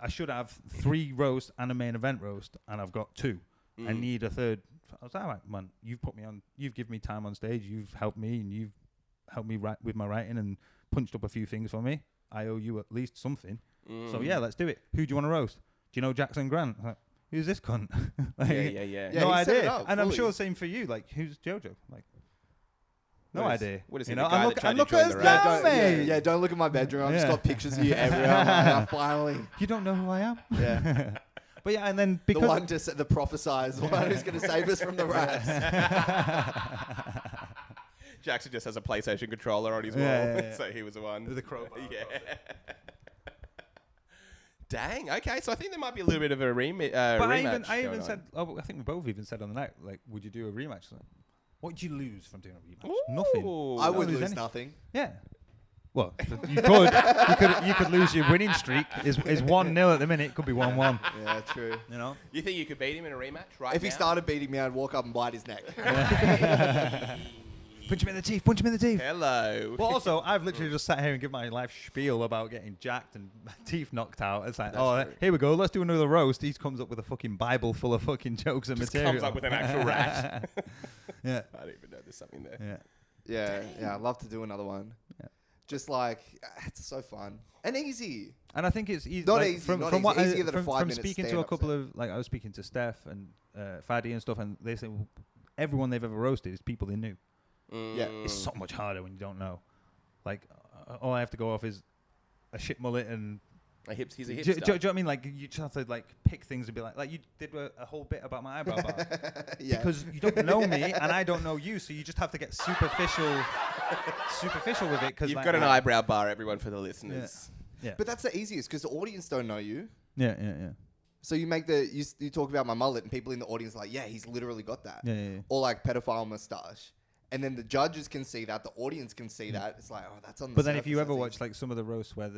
I should have 3 roasts and a main event roast and I've got 2. I need a third. I was like, all right, man, you've put me on, you've given me time on stage, you've helped me and you've helped me with my writing and punched up a few things for me. I owe you at least something. So yeah, let's do it. Who do you want to roast? Do you know Jackson Grant? Like, who's this cunt? Yeah. No idea. And I'm sure the same for you. Like, who's Jojo? Like, No idea. What is he, You the know, guy I'm that tried to look join us the down, Rats? mate. Yeah, don't look at my bedroom. I've just Yeah. got pictures of you everywhere. I'm like, finally. You don't know who I am. Yeah. But yeah, and then The because one the prophesized one who's going to save us from the rats. Jackson just has a PlayStation controller on his wall, Yeah. so he was the one. the crowbar. Yeah. Dang. Okay, so I think there might be a little bit of a rematch. But rematch I going even on. said, I think we both even said on the night, like, would you do a rematch? Like, what would you lose from doing a rematch? Ooh. Nothing. I would lose lose any- nothing. Yeah. Well, you could. You could lose your winning streak. Is 1-0 at the minute. It could be 1-1. Yeah, true. You know. You think you could beat him in a rematch right If he now? started beating me, I'd walk up and bite his neck. Punch him in the teeth. Punch him in the teeth. Hello. Well, also, I've literally just sat here and give my life spiel about getting jacked and my teeth knocked out. It's like, That's true. here we go. Let's do another roast. He comes up with a fucking Bible full of fucking jokes and Just material. comes up with an actual rat. Yeah. I don't even know there's something there. Yeah. Yeah, I'd love to do another one. Yeah. Just like, it's so fun. And easy. And I think it's easy. Not like, easy, From, not from easy. what Easier I, than a from 5-minute speaking to a stand-up couple set. of, like, I was speaking to Steph and Faddy and stuff, and they say everyone they've ever roasted is people they knew. Yeah. It's so much harder when you don't know. Like, all I have to go off is a shit mullet and. He's a Do you hipster. know what I mean? Like, you just have to like pick things and be like you did a whole bit about my eyebrow bar. Yeah. Because you don't know me and I don't know you, so you just have to get superficial with it. Cause You've like, got an eyebrow bar, everyone, for the listeners. Yeah. But that's the easiest because the audience don't know you. Yeah. So you make you talk about my mullet and people in the audience are like, yeah, he's literally got that. Yeah. Or like pedophile mustache. And then the judges can see that, the audience can see that. It's like, oh, that's on the But then if you surface, ever that's watch easy. like some of the roasts where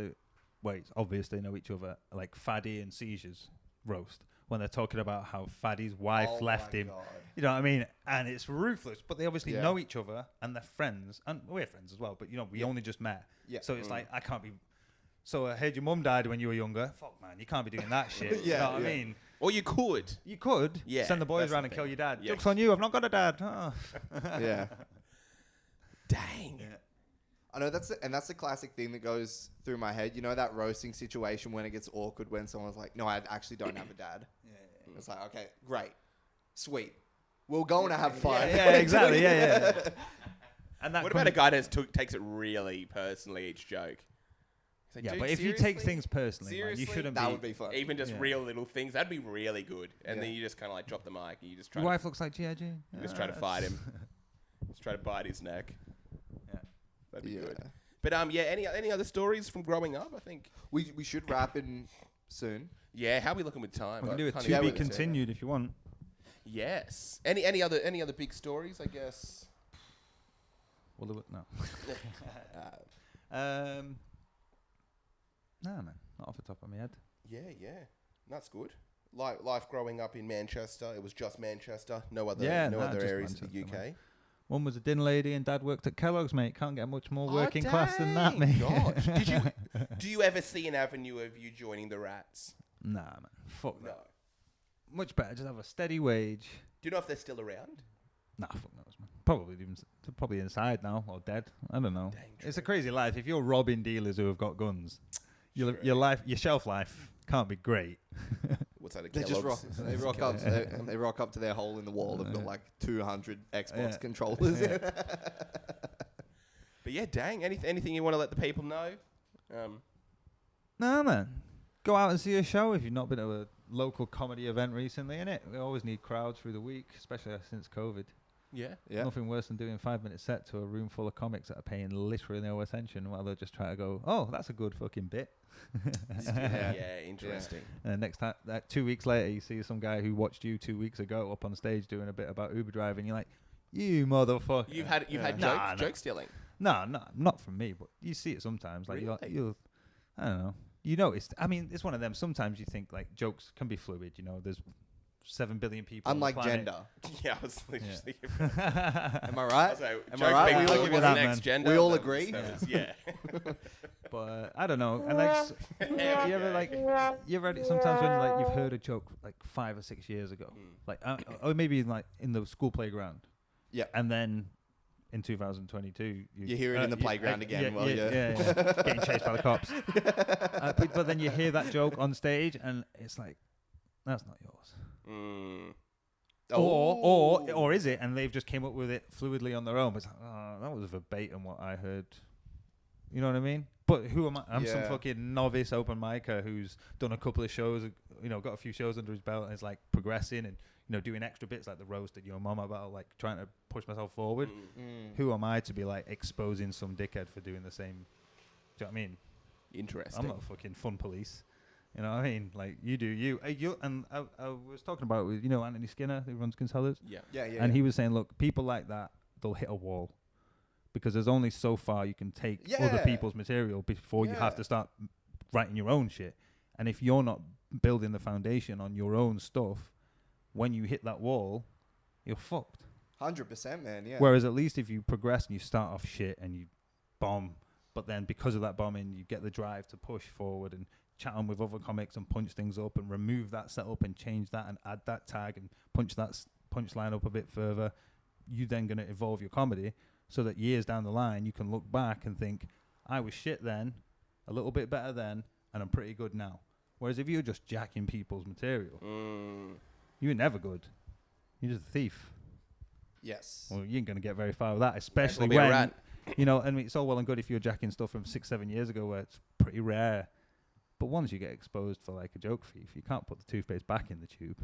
it's obvious they know each other, like Faddy and Seizures roast, when they're talking about how Faddy's wife Oh left my him. God. You know what I mean? And it's ruthless. But they obviously Yeah. know each other and they're friends. And we're friends as well. But, you know, we only just met. Yeah. So it's like, I can't be... So I heard your mum died when you were younger. Fuck, man, you can't be doing that shit. You Yeah, know what I yeah. mean? Or you could. You could Yeah, send the boys that's around the and kill thing. your dad. Yeah. Joke's on you, I've not got a dad. Oh. Yeah. Dang. Yeah. I know that's the classic thing that goes through my head. You know that roasting situation when it gets awkward when someone's like, "No, I actually don't have a dad." It's like, okay, great, sweet, we're going to have fun. Yeah, exactly. Yeah. And that What about a guy that takes it really personally, each joke? He's like, Yeah, "Dude, but if you take seriously? things personally, man, you Seriously? shouldn't That be. would be fun. Even just Yeah. real little things, that'd be really good. And Yeah. then you just kind of like drop the mic and you just try Your to, wife looks like G.I. Jane. you just try to fight him. Just try to bite his neck. Yeah. That'd be Yeah. good. But yeah, any other stories from growing up? I think. We should wrap in soon. Yeah, how are we looking with time? We can do it Can't to even be look at it. continued if you want. Yes. Any other big stories? I guess. Well, no. Uh, No, man, not off the top of my head. yeah. That's good. Life growing up in Manchester. It was just Manchester. No other Yeah, no nah, other just areas of the Manchester, UK. man. Mum was a dinner lady and Dad worked at Kellogg's, mate. Can't get much more Oh, working class than that, mate. Gosh. Do you ever see an avenue of you joining the Rats? Nah, man. Fuck No. that. Much better. Just have a steady wage. Do you know if they're still around? Nah, fuck knows, man. Probably inside now or dead. I don't know. Dang It's a true. crazy life. If you're robbing dealers who have got guns, your shelf life can't be great. What's that? A They just rock. Kellogg's? They rock up. They rock up to their hole in the wall. They've got like 200 Xbox Yeah. controllers. But yeah, dang. Anything you want to let the people know? Nah, man. Go out and see a show if you've not been to a local comedy event recently, innit? We always need crowds through the week, especially since COVID. Yeah. Yeah. Nothing worse than doing a 5-minute set to a room full of comics that are paying literally no attention while they're just trying to go, oh, that's a good fucking bit. Yeah. Interesting. And next time, 2 weeks later, you see some guy who watched you 2 weeks ago up on stage doing a bit about Uber driving. You're like, you motherfucker. You've had Nah, joke stealing. No, not from me, but you see it sometimes. Like Really? you'll, I don't know. You notice. I mean, it's one of them. Sometimes you think like jokes can be fluid. You know, there's 7 billion people. Unlike on the planet. gender. Yeah, I was literally thinking. Am I right? So, Am I joke right? being We all fluid give you was that, the next man. gender. We all That agree? was- yeah. But I don't know. And like, you ever like, you ever had it sometimes when like you've heard a joke like 5 or 6 years ago, like, or maybe like in the school playground. Yeah. And then in 2022, You hear it in the playground again while you're- getting chased by the cops. But then you hear that joke on stage, and it's like, that's not yours. Or is it? And they've just came up with it fluidly on their own. But it's like, oh, that was verbatim what I heard. You know what I mean? But who am I? I'm some fucking novice open micer who's done a couple of shows, got a few shows under his belt and is like progressing and, doing extra bits like the roasted your mum about, like trying to push myself forward. Who am I to be like exposing some dickhead for doing the same? Do you know what I mean? Interesting. I'm not a fucking fun police. You know what I mean? Like, you do you. And I was talking about with, Anthony Skinner, who runs Kinsellers. Yeah. And he was saying, look, people like that, they'll hit a wall. Because there's only so far you can take other people's material before you have to start writing your own shit. And if you're not building the foundation on your own stuff, when you hit that wall, you're fucked. 100%, man, yeah. Whereas at least if you progress and you start off shit and you bomb, but then because of that bombing, you get the drive to push forward and chat on with other comics and punch things up and remove that setup and change that and add that tag and punch that punchline up a bit further, you then going to evolve your comedy so that years down the line you can look back and think, I was shit then, a little bit better then, and I'm pretty good now. Whereas if you're just jacking people's material, you're never good. You're just a thief. Yes. Well, you ain't going to get very far with that, especially when, I mean, it's all well and good if you're jacking stuff from 6-7 years ago where it's pretty rare. But once you get exposed for like a joke thief, you can't put the toothpaste back in the tube.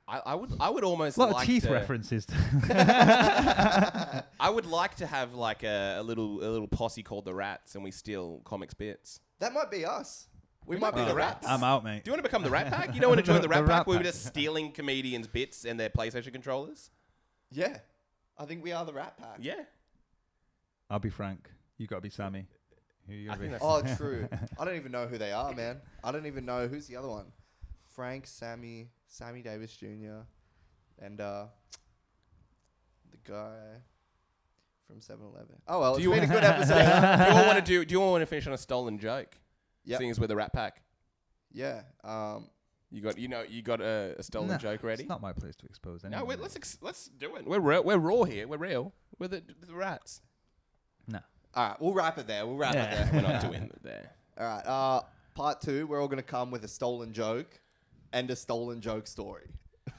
I would almost a lot like of teeth to, references. I would like to have like a little posse called the Rats, and we steal comics bits. That might be us. We might be the Rats. I'm out, mate. Do you want to become the Rat Pack? You don't want to join the Rat The Pack? Rat Where we're Pack. just stealing comedians' bits and their PlayStation controllers. Yeah. I think we are the Rat Pack. Yeah. I'll be Frank. You got to be Sammy. Who you I gotta be? think Oh, true. I don't even know who they are, man. I don't even know who's the other one. Frank, Sammy Davis Jr., and the guy from 7-Eleven. Oh well, it's been a good episode. Do you all want to finish on a stolen joke? Yeah. Seeing as we're the Rat Pack. Yeah. You got a stolen joke ready? It's not my place to expose anyone. No, let's do it. We're raw here. We're real. We're the Rats. No. All right, we'll wrap it there. We're not doing it there. All right. Part 2, we're all gonna come with a stolen joke and a stolen joke story.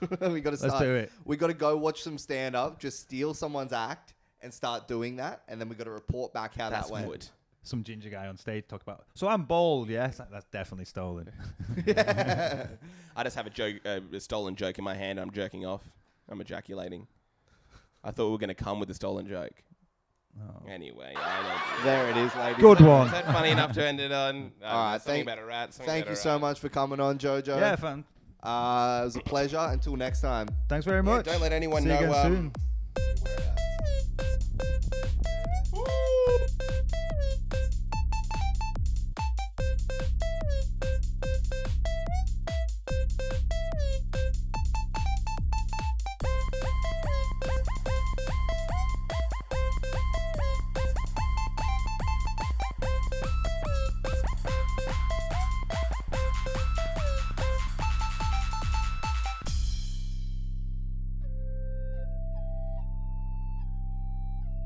We got to start. Let's do it. We got to go watch some stand up, just steal someone's act and start doing that, and then we got to report back how that went. Good. Some ginger guy on stage talk about. So I'm bald, yes. That's definitely stolen. I just have a stolen joke in my hand. I'm jerking off. I'm ejaculating. I thought we were going to come with a stolen joke. Oh. Anyway, There it is, ladies. Good one. Is that funny enough to end it on? All right, something about a rat. Thank you so much for coming on, Jojo. Yeah, fun. It was a pleasure. Until next time. Thanks very much. Don't let anyone See you know. again soon.